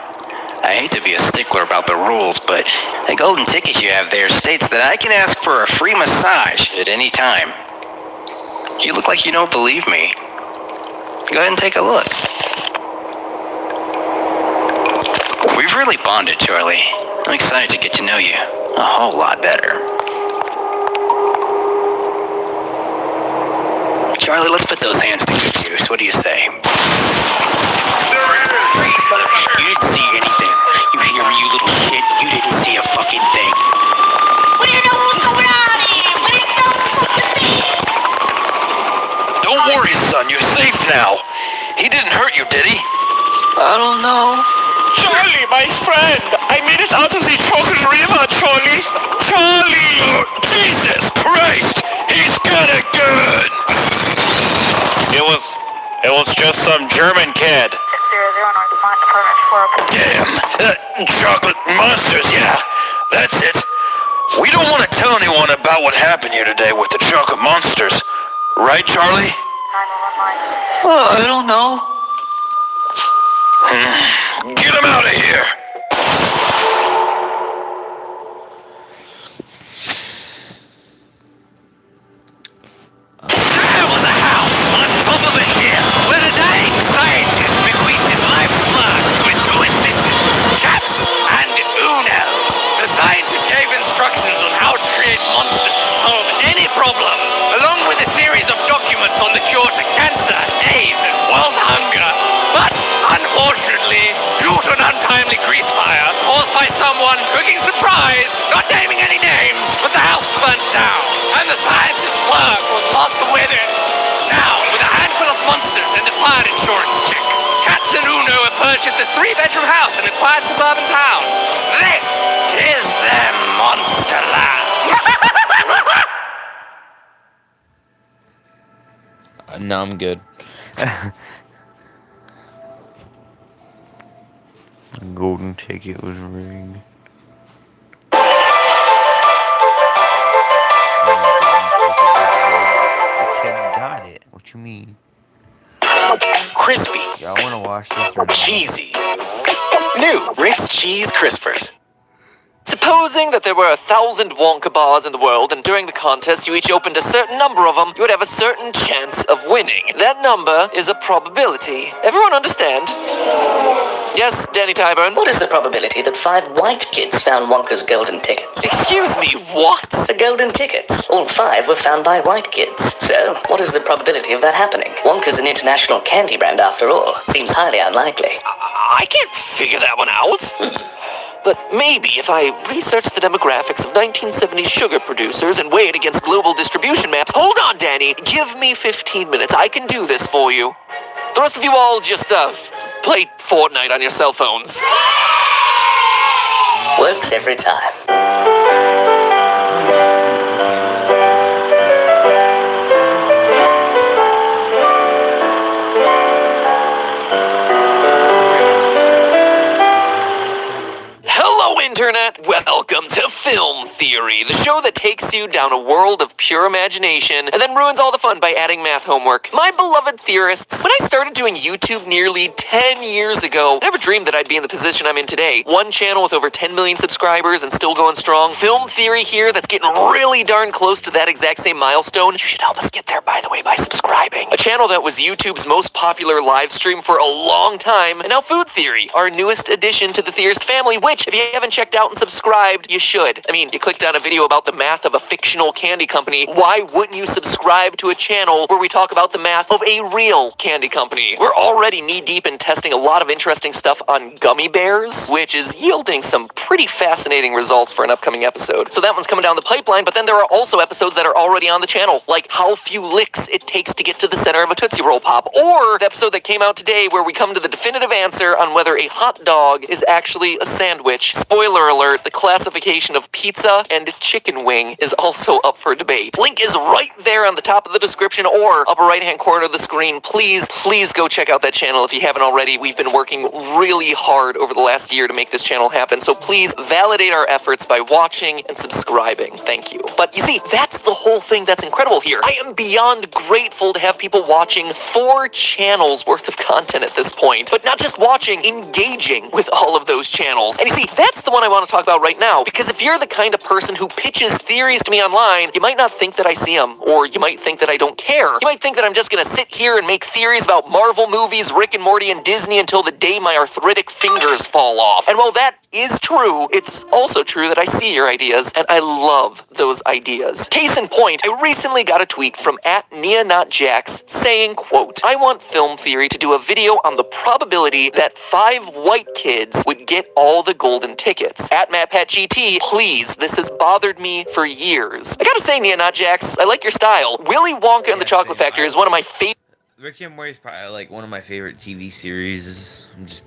I hate to be a stickler about the rules, but the golden ticket you have there states that I can ask for a free massage at any time. You look like you don't believe me. Go ahead and take a look. We've really bonded, Charlie. I'm excited to get to know you a whole lot better. Charlie, let's put those hands to good use. What do you say? You didn't see anything. You hear me, you little shit? You didn't see a fucking thing. What do you know what's going on here? What do you know what's Don't worry, son. You're safe now. He didn't hurt you, did he? I don't know. Charlie, my friend! I made it out of the chocolate river, Charlie! Charlie! Jesus Christ! He's kinda good! It was just some German kid. Damn! Chocolate monsters, yeah! That's it. We don't want to tell anyone about what happened here today with the chocolate monsters. Right, Charlie? I don't know. Get him out of here! There was a house on top of a hill where a dying scientist bequeathed his life's blood to his two assistants, Cats and Uno. The scientist gave instructions on how to create monsters to solve any problem, along with a series of documents on the cure to cancer, AIDS, and world hunger. But, unfortunately, due to an untimely grease fire caused by someone cooking surprise, not naming any names, but the house burnt down, and the scientist's work was lost with it. Now, with a handful of monsters and a fire insurance check, Cats and Uno have purchased a 3-bedroom house in a quiet suburban town. This is their monster land. No, I'm good. golden ticket was rigged. The kid got it. What you mean? Crispy. Y'all wanna watch this or not? Cheesy. New Ritz Cheese Crispers. Supposing that there were 1,000 Wonka bars in the world, and during the contest you each opened a certain number of them, you would have a certain chance of winning. That number is a probability. Everyone understand? Yes, Danny Tyburn? What is the probability that 5 white kids found Wonka's golden tickets? Excuse me, what? The golden tickets. All 5 were found by white kids. So, what is the probability of that happening? Wonka's an international candy brand after all. Seems highly unlikely. I can't figure that one out. But maybe if I research the demographics of 1970s sugar producers and weigh it against global distribution maps... Hold on, Danny. Give me 15 minutes. I can do this for you. The rest of you all just, play Fortnite on your cell phones. Works every time. Internet, welcome to Film Theory, the show that takes you down a world of pure imagination and then ruins all the fun by adding math homework. My beloved theorists, when I started doing YouTube nearly 10 years ago, I never dreamed that I'd be in the position I'm in today. One channel with over 10 million subscribers and still going strong. Film Theory here that's getting really darn close to that exact same milestone. You should help us get there, by the way, by subscribing. A channel that was YouTube's most popular live stream for a long time, and now Food Theory, our newest addition to the Theorist family, which, if you haven't checked out and subscribed, you should. I mean, you clicked on a video about the math of a fictional candy company. Why wouldn't you subscribe to a channel where we talk about the math of a real candy company? We're already knee-deep in testing a lot of interesting stuff on gummy bears, which is yielding some pretty fascinating results for an upcoming episode. So that one's coming down the pipeline, but then there are also episodes that are already on the channel, like how few licks it takes to get to the center of a Tootsie Roll Pop, or the episode that came out today where we come to the definitive answer on whether a hot dog is actually a sandwich. Spoiler alert, the classification of pizza and chicken wing is also up for debate. Link is right there on the top of the description or upper right-hand corner of the screen. Please go check out that channel if you haven't already. We've been working really hard over the last year to make this channel happen, so please validate our efforts by watching and subscribing. Thank you. But you see, that's the whole thing that's incredible here. I am beyond grateful to have people watching 4 channels worth of content at this point, but not just watching, engaging with all of those channels. And you see, that's the one I want to talk about right now, because if you're the kind of person who pitches theories to me online, you might not think that I see them, or you might think that I don't care. You might think that I'm just gonna sit here and make theories about Marvel movies, Rick and Morty, and Disney until the day my arthritic fingers fall off. And while that is true, it's also true that I see your ideas, and I love those ideas. Case in point, I recently got a tweet from @NeaNotJax saying, quote, I want Film Theory to do a video on the probability that 5 white kids would get all the golden tickets. @MattPatGT, please, this has bothered me for years. I gotta say, NeaNotJax, I like your style. Willy Wonka and the Chocolate Factory is one of my favorite Rick and Morty is probably like one of my favorite TV series. I'm just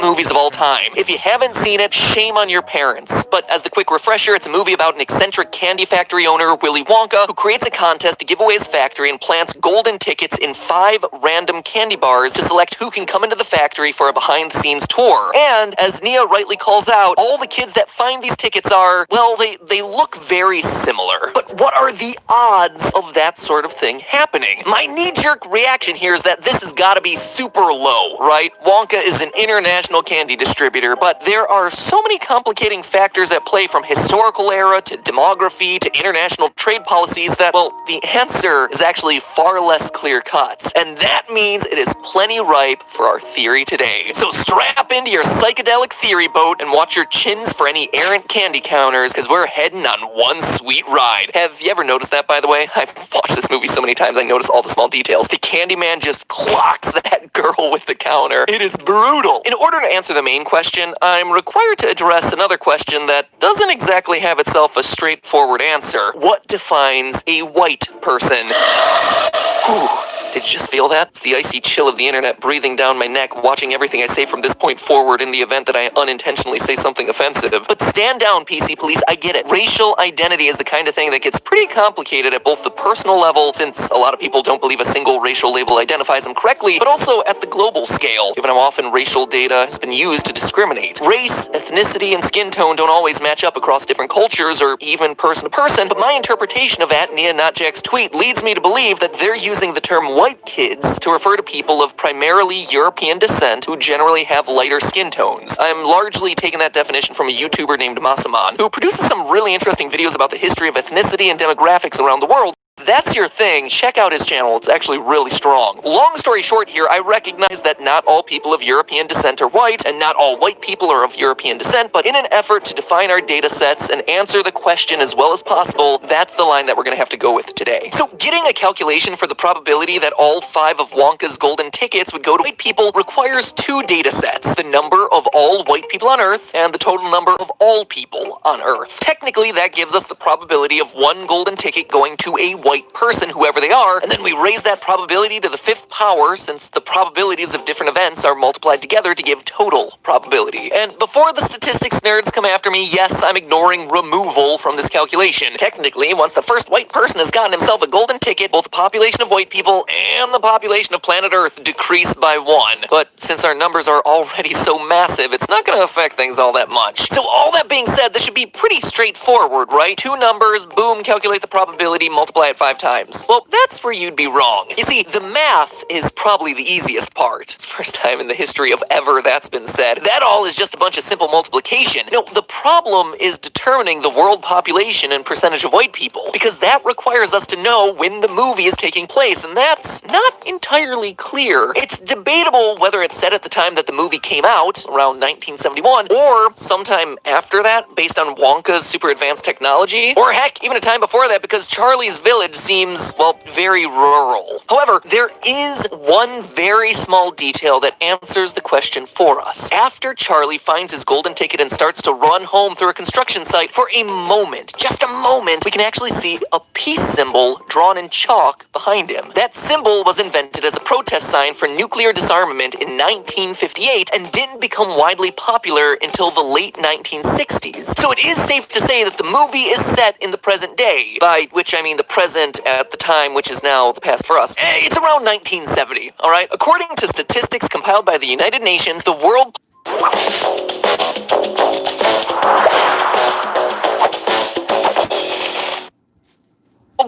movies of all time. If you haven't seen it, shame on your parents. But as the quick refresher, it's a movie about an eccentric candy factory owner, Willy Wonka, who creates a contest to give away his factory and plants golden tickets in 5 random candy bars to select who can come into the factory for a behind-the-scenes tour. And, as Nia rightly calls out, all the kids that find these tickets are, well, they look very similar. But what are the odds of that sort of thing happening? My knee-jerk reaction here is that this has got to be super low, right? Wonka is an international candy distributor, but there are so many complicating factors at play, from historical era to demography to international trade policies, that, well, the answer is actually far less clear-cut. And that means it is plenty ripe for our theory today. So strap into your psychedelic theory boat and watch your chins for any errant candy counters, because we're heading on one sweet ride. Have you ever noticed that, by the way? I've watched this movie so many times I notice all the small details. The Candyman just clocks that girl with the counter. It is brutal. In order to answer the main question, I'm required to address another question that doesn't exactly have itself a straightforward answer. What defines a white person? Whew. Did you just feel that? It's the icy chill of the internet breathing down my neck, watching everything I say from this point forward in the event that I unintentionally say something offensive. But stand down, PC police, I get it. Racial identity is the kind of thing that gets pretty complicated at both the personal level, since a lot of people don't believe a single racial label identifies them correctly, but also at the global scale, given how often racial data has been used to discriminate. Race, ethnicity, and skin tone don't always match up across different cultures or even person to person, but my interpretation of @NiaNotJack's tweet leads me to believe that they're using the term white kids to refer to people of primarily European descent who generally have lighter skin tones. I'm largely taking that definition from a YouTuber named Masaman, who produces some really interesting videos about the history of ethnicity and demographics around the world. If that's your thing, check out his channel. It's actually really strong. Long story short here, I recognize that not all people of European descent are white, and not all white people are of European descent, but in an effort to define our data sets and answer the question as well as possible, that's the line that we're going to have to go with today. So getting a calculation for the probability that all 5 of Wonka's golden tickets would go to white people requires 2 data sets: the number of all white people on Earth and the total number of all people on Earth. Technically, that gives us the probability of 1 golden ticket going to a white person, whoever they are, and then we raise that probability to the 5th power, since the probabilities of different events are multiplied together to give total probability. And before the statistics nerds come after me, yes, I'm ignoring removal from this calculation. Technically, once the first white person has gotten himself a golden ticket, both the population of white people and the population of planet Earth decrease by 1. But since our numbers are already so massive, it's not going to affect things all that much. So all that being said, this should be pretty straightforward, right? 2 numbers, boom, calculate the probability, multiply it 5 times. Well, that's where you'd be wrong. You see, the math is probably the easiest part. It's the first time in the history of ever that's been said. That all is just a bunch of simple multiplication. No, the problem is determining the world population and percentage of white people, because that requires us to know when the movie is taking place, and that's not entirely clear. It's debatable whether it's set at the time that the movie came out, around 1971, or sometime after that, based on Wonka's super advanced technology, or heck, even a time before that, because Charlie's Village seems, well, very rural. However, there is one very small detail that answers the question for us. After Charlie finds his golden ticket and starts to run home through a construction site, for a moment, just a moment, we can actually see a peace symbol drawn in chalk behind him. That symbol was invented as a protest sign for nuclear disarmament in 1958 and didn't become widely popular until the late 1960s. So it is safe to say that the movie is set in the present day, by which I mean the present at the time, which is now the past for us. It's around 1970, alright? According to statistics compiled by the United Nations, the world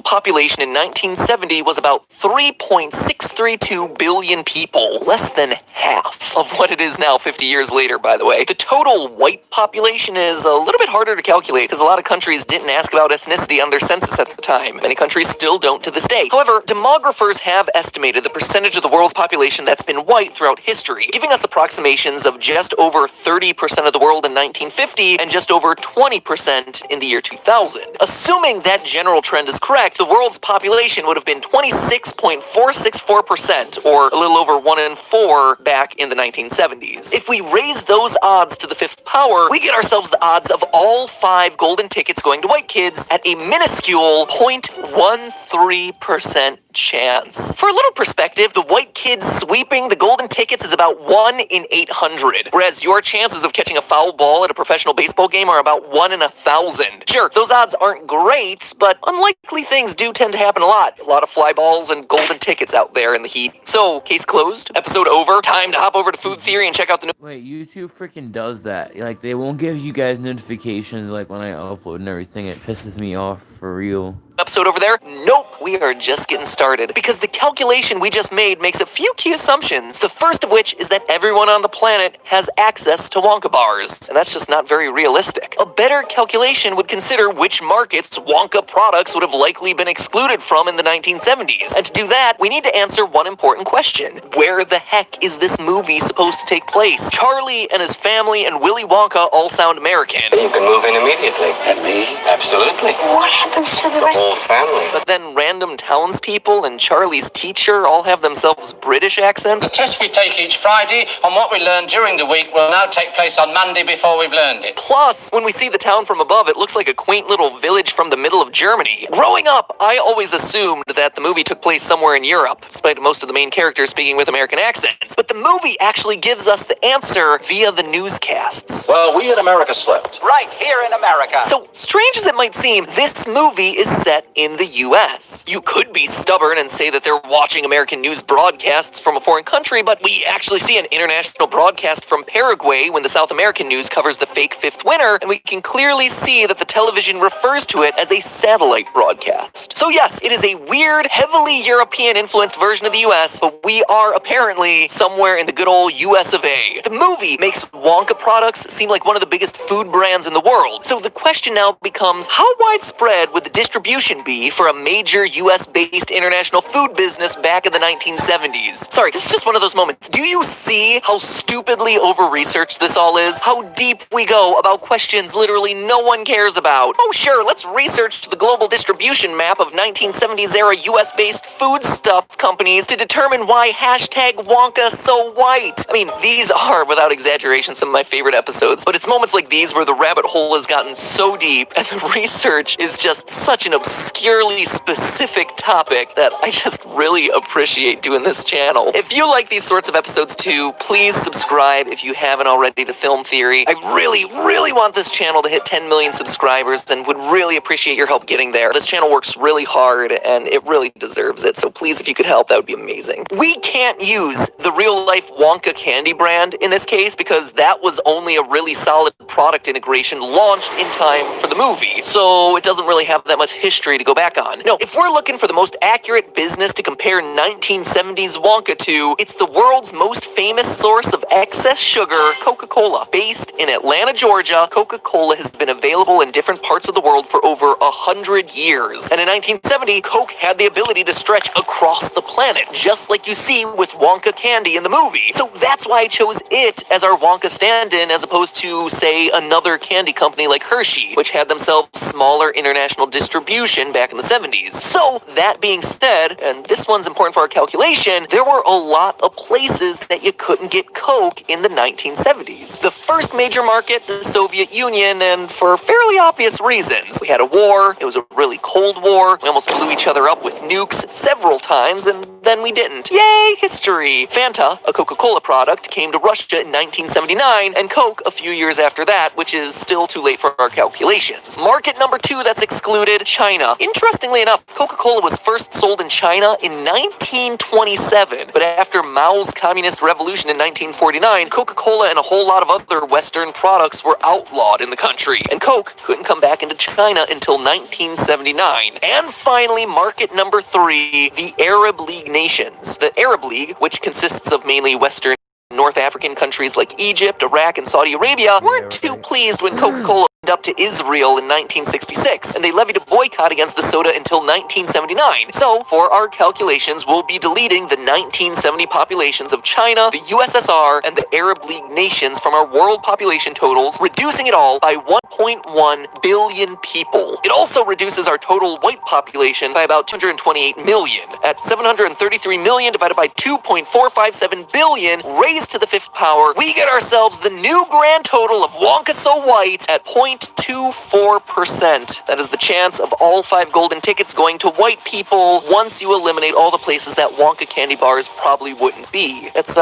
population in 1970 was about 3.632 billion people, less than half of what it is now 50 years later, by the way. The total white population is a little bit harder to calculate because a lot of countries didn't ask about ethnicity on their census at the time. Many countries still don't to this day. However, demographers have estimated the percentage of the world's population that's been white throughout history, giving us approximations of just over 30% of the world in 1950 and just over 20% in the year 2000. Assuming that general trend is correct, the world's population would have been 26.464%, or a little over 1 in 4 back in the 1970s. If we raise those odds to the 5th power, we get ourselves the odds of all 5 golden tickets going to white kids at a minuscule 0.13% chance. For a little perspective, the white kids sweeping the golden tickets is about 1 in 800, whereas your chances of catching a foul ball at a professional baseball game are about 1 in 1,000. Sure, those odds aren't great, but unlikely things do tend to happen a lot. A lot of fly balls and golden tickets out there in the heat. So, case closed, episode over, time to hop over to Food Theory and check out the new— Wait, YouTube freaking does that. Like, they won't give you guys notifications, like, when I upload and everything. It pisses me off, for real. Episode over there? Nope, we are just getting started. Because the calculation we just made makes a few key assumptions, the first of which is that everyone on the planet has access to Wonka bars, and that's just not very realistic. A better calculation would consider which markets Wonka products would have likely been excluded from in the 1970s. And to do that, we need to answer one important question. Where the heck is this movie supposed to take place? Charlie and his family and Willy Wonka all sound American. You can move in immediately. And me? Absolutely. What happens to the rest Whole family. But then random random townspeople and Charlie's teacher all have themselves British accents? The test we take each Friday on what we learn during the week will now take place on Monday before we've learned it. Plus, when we see the town from above, it looks like a quaint little village from the middle of Germany. Growing up, I always assumed that the movie took place somewhere in Europe, despite most of the main characters speaking with American accents. But the movie actually gives us the answer via the newscasts. Well, we in America slept. Right here in America. So, strange as it might seem, this movie is set in the US. You could be stubborn and say that they're watching American news broadcasts from a foreign country, but we actually see an international broadcast from Paraguay when the South American news covers the fake fifth winter, and we can clearly see that the television refers to it as a satellite broadcast. So yes, it is a weird, heavily European-influenced version of the US, but we are apparently somewhere in the good old US of A. The movie makes Wonka products seem like one of the biggest food brands in the world. So the question now becomes, how widespread would the distribution be for a major US-based international food business back in the 1970s? Sorry, this is just one of those moments. Do you see how stupidly over-researched this all is? How deep we go about questions literally no one cares about? Oh sure, let's research the global distribution map of 1970s era US-based foodstuff companies to determine why hashtag Wonka so white. I mean, these are, without exaggeration, some of my favorite episodes, but it's moments like these where the rabbit hole has gotten so deep and the research is just such an obscurely specific topic that I just really appreciate doing this channel. If you like these sorts of episodes too, please subscribe if you haven't already to Film Theory. I really want this channel to hit 10 million subscribers and would really appreciate your help getting there. This channel works really hard and it really deserves it, so please, if you could help, that would be amazing. We can't use the real-life Wonka candy brand in this case because that was only a really solid product integration launched in time for the movie, so it doesn't really have that much history to go back on. No, if we're looking for the most accurate business to compare 1970s Wonka to, it's the world's most famous source of excess sugar, Coca-Cola. Based in Atlanta, Georgia, Coca-Cola has been available in different parts of the world for over 100 years. And in 1970, Coke had the ability to stretch across the planet, just like you see with Wonka candy in the movie. So that's why I chose it as our Wonka stand-in as opposed to, say, another candy company like Hershey, which had themselves smaller international distribution back in the 70s. So, that being said, and this one's important for our calculation, there were a lot of places that you couldn't get Coke in the 1970s. The first major market, the Soviet Union, and for fairly obvious reasons. We had a war, it was a really cold war, we almost blew each other up with nukes several times, and then we didn't. Yay, history! Fanta, a Coca-Cola product, came to Russia in 1979, and Coke a few years after that, which is still too late for our calculations. Market number 2 that's excluded, China. Interestingly enough, Coca-Cola was first sold in China in 1927, but after Mao's Communist Revolution in 1949, Coca-Cola and a whole lot of other Western products were outlawed in the country, and Coke couldn't come back into China until 1979. And finally, market number 3, the Arab League nations. The Arab League, which consists of mainly Western North African countries like Egypt, Iraq, and Saudi Arabia, weren't too pleased when Coca-Cola opened up to Israel in 1966, and they levied a boycott against the soda until 1979. So, for our calculations, we'll be deleting the 1970 populations of China, the USSR, and the Arab League nations from our world population totals, reducing it all by 1.1 billion people. It also reduces our total white population by about 228 million. At 733 million divided by 2.457 billion, raised to the 5th power, we get ourselves the new grand total of Wonka So White at 0.24%. That is the chance of all 5 golden tickets going to white people once you eliminate all the places that Wonka candy bars probably wouldn't be. It's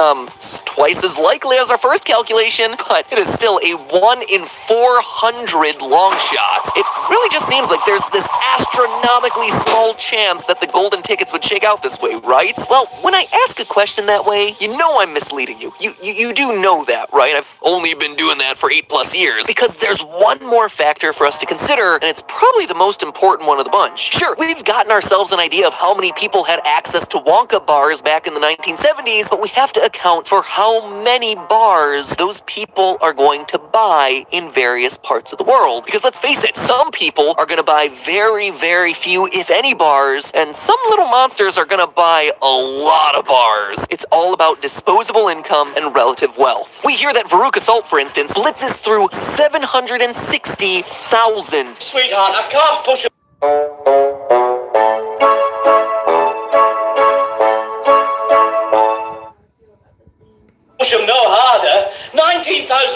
twice as likely as our first calculation, but it is still a 1 in 400 long shot. It really just seems like there's this astronomically small chance that the golden tickets would shake out this way, right? Well, when I ask a question that way, you know I'm misleading you. You do know that, right? I've only been doing that for 8+ years, because there's one more factor for us to consider, and it's probably the most important one of the bunch. Sure, we've gotten ourselves an idea of how many people had access to Wonka bars back in the 1970s, but we have to account for how many bars those people are going to buy in various parts of the world. Because let's face it, some people are going to buy very, very few, if any, bars, and some little monsters are going to buy a lot of bars. It's all about disposable income and relative wealth. We hear that Veruca Salt, for instance, blitzes through 760,000. Sweetheart, I can't push it.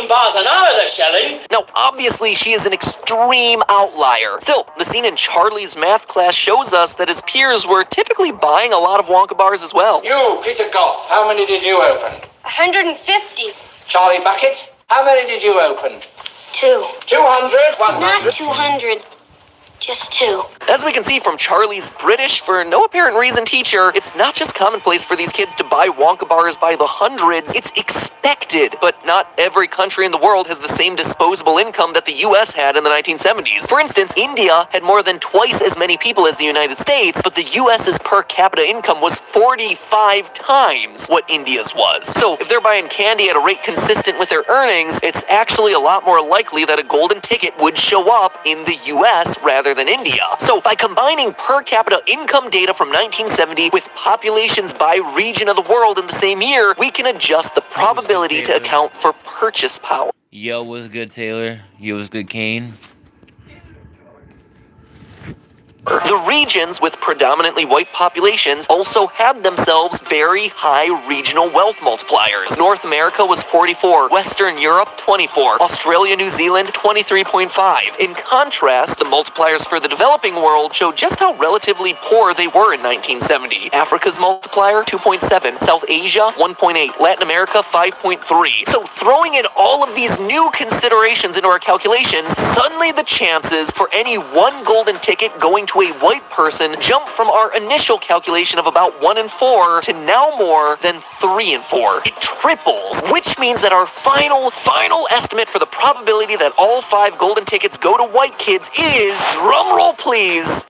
1,000 bars an hour, they're selling. Now, obviously, she is an extreme outlier. Still, the scene in Charlie's math class shows us that his peers were typically buying a lot of Wonka bars as well. You, Peter Goff, how many did you open? 150. Charlie Bucket, how many did you open? 2. 200, 100. Not 200. Just 2. As we can see from Charlie's British, for no apparent reason teacher, it's not just commonplace for these kids to buy Wonka bars by the hundreds, it's expected. But not every country in the world has the same disposable income that the US had in the 1970s. For instance, India had more than twice as many people as the United States, but the US's per capita income was 45 times what India's was. So if they're buying candy at a rate consistent with their earnings, it's actually a lot more likely that a golden ticket would show up in the US rather than India. So by combining per capita income data from 1970 with populations by region of the world in the same year, we can adjust the probability to account for purchase power. Yo, what's good, Taylor? Yo, what's good, Kane? The regions with predominantly white populations also had themselves very high regional wealth multipliers. North America was 44, Western Europe 24, Australia, New Zealand 23.5. In contrast, the multipliers for the developing world show just how relatively poor they were in 1970. Africa's multiplier 2.7, South Asia 1.8, Latin America 5.3. So throwing in all of these new considerations into our calculations, suddenly the chances for any one golden ticket going to a white person jump from our initial calculation of about 1 in 4 to now more than 3 in 4. It triples, which means that our final estimate for the probability that all 5 golden tickets go to white kids is, drumroll please.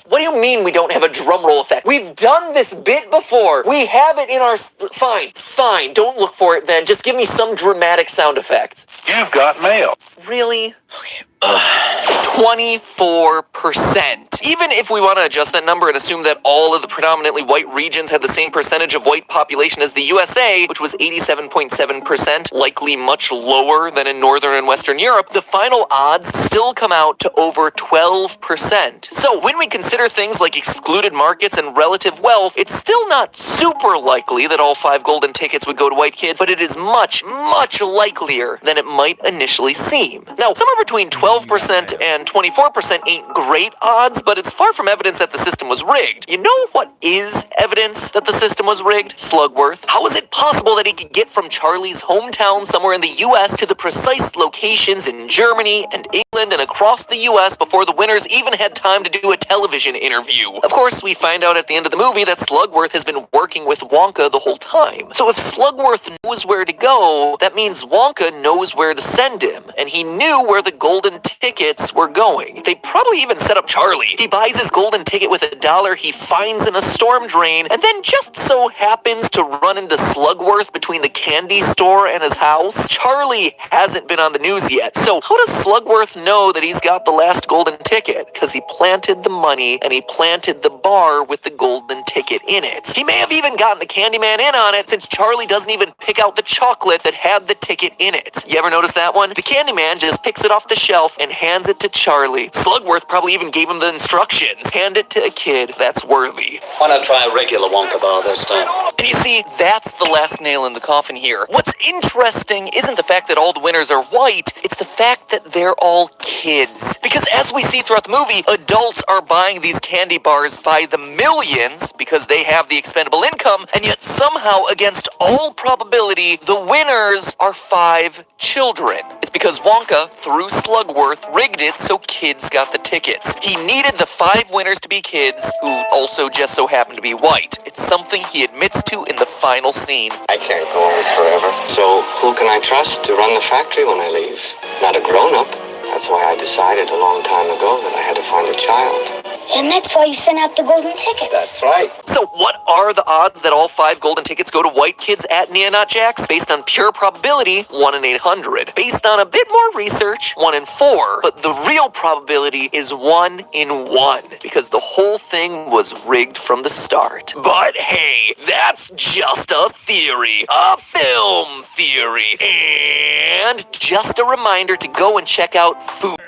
What do you mean we don't have a drumroll effect? We've done this bit before. We have it in our... Fine. Don't look for it then. Just give me some dramatic sound effect. You've got mail. Really? Okay. 24%. Even if we want to adjust that number and assume that all of the predominantly white regions had the same percentage of white population as the USA, which was 87.7%, likely much lower than in Northern and Western Europe, the final odds still come out to over 12%. So when we consider things like excluded markets and relative wealth, it's still not super likely that all 5 golden tickets would go to white kids, but it is much, much likelier than it might initially seem. Now, somewhere between 12% and 24% ain't great odds, but it's far from evidence that the system was rigged. You know what is evidence that the system was rigged? Slugworth. How is it possible that he could get from Charlie's hometown somewhere in the US to the precise locations in Germany and England and across the US before the winners even had time to do a television interview? Of course, we find out at the end of the movie that Slugworth has been working with Wonka the whole time. So if Slugworth knows where to go, that means Wonka knows where to send him, and he knew where the golden tickets were going. They probably even set up Charlie. He buys his golden ticket with $1 he finds in a storm drain, and then just so happens to run into Slugworth between the candy store and his house. Charlie hasn't been on the news yet, so how does Slugworth know that he's got the last golden ticket? Because he planted the money, and he planted the bar with the golden ticket in it. He may have even gotten the Candyman in on it, since Charlie doesn't even pick out the chocolate that had the ticket in it. You ever notice that one? The Candyman just picks it off the shelf and hands it to Charlie. Slugworth probably even gave him the instructions. Hand it to a kid that's worthy. Why not try a regular Wonka bar this time? And you see, that's the last nail in the coffin here. What's interesting isn't the fact that all the winners are white, it's the fact that they're all kids. Because as we see throughout the movie, adults are buying these candy bars by the millions because they have the expendable income, and yet somehow, against all probability, the winners are 5 children. It's because Wonka, through Slugworth, rigged it so kids got the tickets. He needed the 5 winners to be kids who also just so happened to be white. It's something he admits to in the final scene. I can't go on forever. So who can I trust to run the factory when I leave? Not a grown-up. That's why I decided a long time ago that I had to find a child. And that's why you sent out the golden tickets. That's right. So what are the odds that all 5 golden tickets go to white kids at Neonot Jack's? Based on pure probability, 1 in 800. Based on a bit more research, 1 in 4. But the real probability is 1 in 1, because the whole thing was rigged from the start. But hey, that's just a theory. A film theory. And just a reminder to go and check out Food.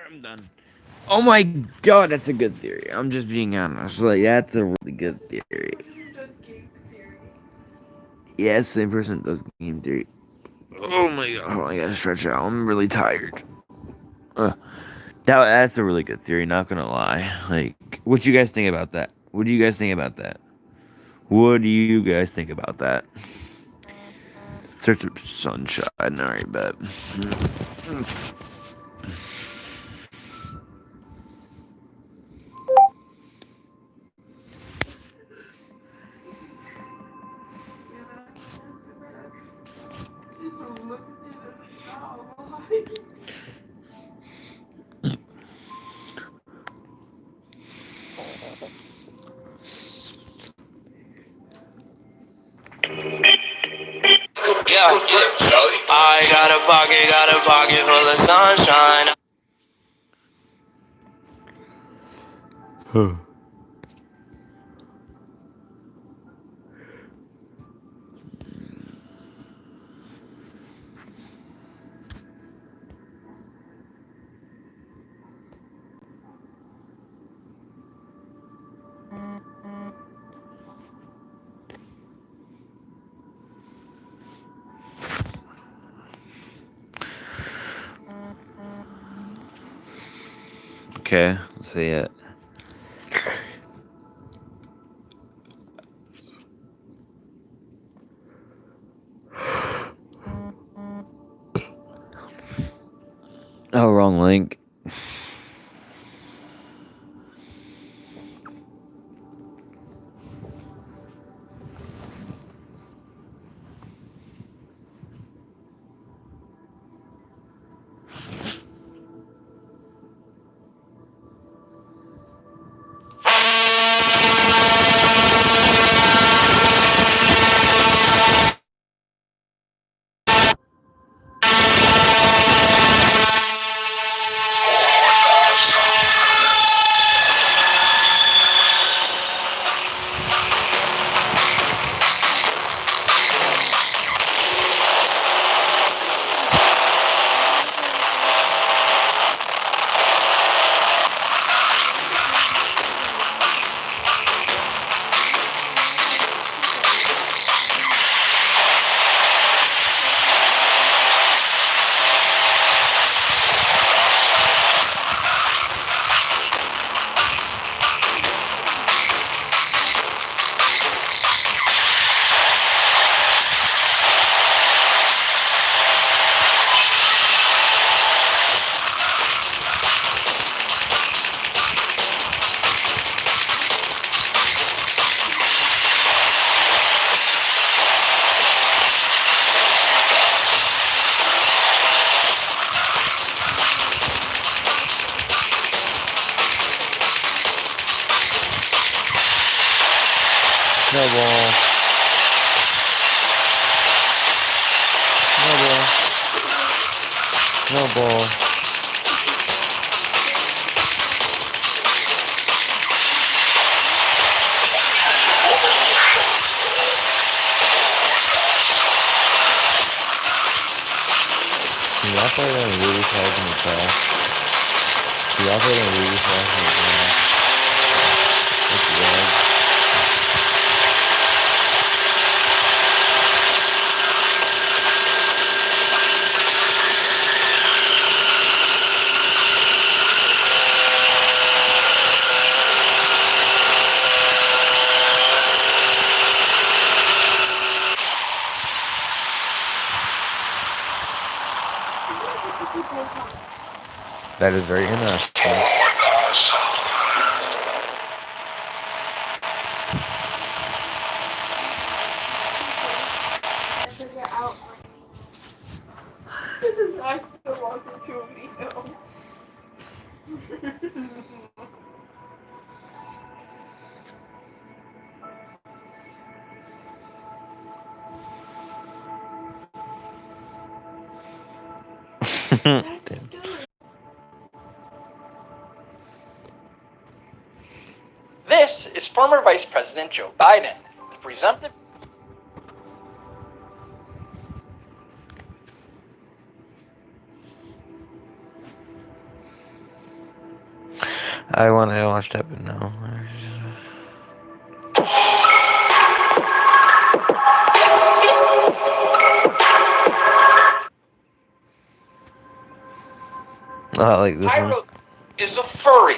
Oh my god, that's a good theory. I'm just being honest. Like, that's a really good theory. Yeah, same person does game theory. Oh my god, I gotta stretch out. I'm really tired. That's a really good theory, not gonna lie. Like, what do you guys think about that? What do you guys think about that? What do you guys think about that? Search of sunshine, alright, bet. Yeah, I got a pocket full of sunshine. Okay, let's see it. Oh, wrong link. Snowball. Snowball. Can y'all play that really fast in the class? Can y'all play that really fast in the class? It's red. That is very interesting. I still walked into a meal. This is former Vice President Joe Biden, the presumptive. I want to watch that, but no. I like this one. Pyro is a furry.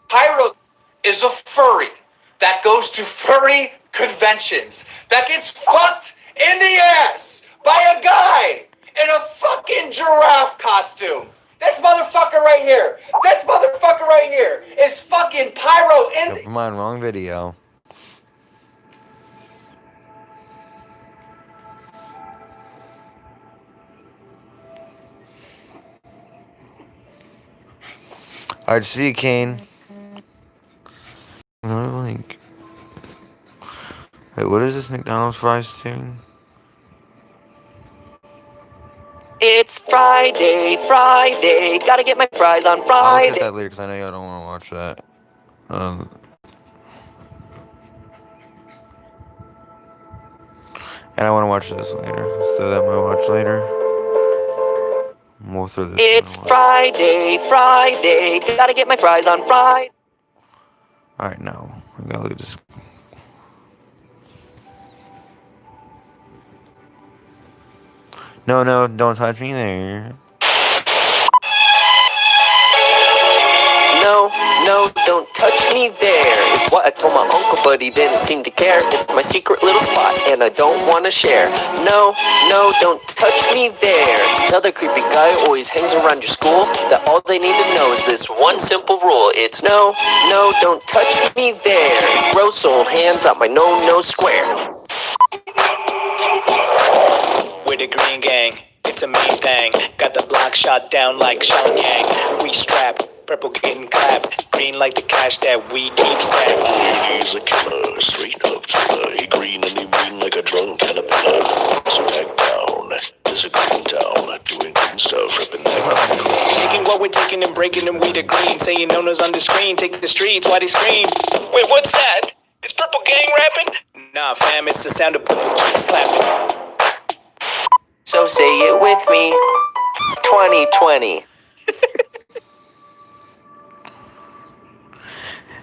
Pyro is a furry that goes to furry conventions that gets fucked in the ass by a guy in a fucking giraffe costume. This motherfucker right here. This motherfucker right here is fucking Pyro in Never mind, wrong video. Alright, see you, Kane. Another link. Wait, what is this McDonald's fries thing? It's Friday, gotta get my fries on I'll look Friday. at that later because I know y'all don't want to watch that. And I want to watch this later. Let's throw that in my watch later. We'll throw this. It's Friday, gotta get my fries on Friday. Alright, now. I gotta look at this. No, don't touch me there. No, don't touch me there. It's what I told my uncle, but he didn't seem to care. It's my secret little spot, and I don't want to share. No, don't touch me there. Another creepy guy always hangs around your school. That all they need to know is this one simple rule. It's no, don't touch me there. Gross old hands out my no square. We're the Green Gang, it's a mean thing. Got the block shot down like Shenyang. We strapped, purple getting clapped. Green like the cash that we keep stacked. He's a killer, straight up killer. He green and he mean like a drunk caterpillar. So back down, this a green town. Doing green stuff, ripping that. Taking what we're taking and breaking them, we the green. Saying no nos on the screen, take the streets, why they scream? Wait, what's that? Is Purple Gang rapping? Nah fam, it's the sound of purple cheeks clapping. So say it with me. 2020.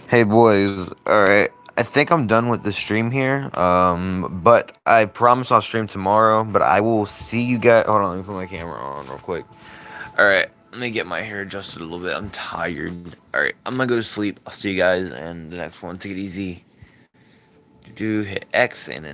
Hey boys, alright. I think I'm done with the stream here. But I promise I'll stream tomorrow. But I will see you guys. Hold on, let me put my camera on real quick. Alright, let me get my hair adjusted a little bit. I'm tired. Alright, I'm gonna go to sleep. I'll see you guys in the next one. Take it easy. Hit X and then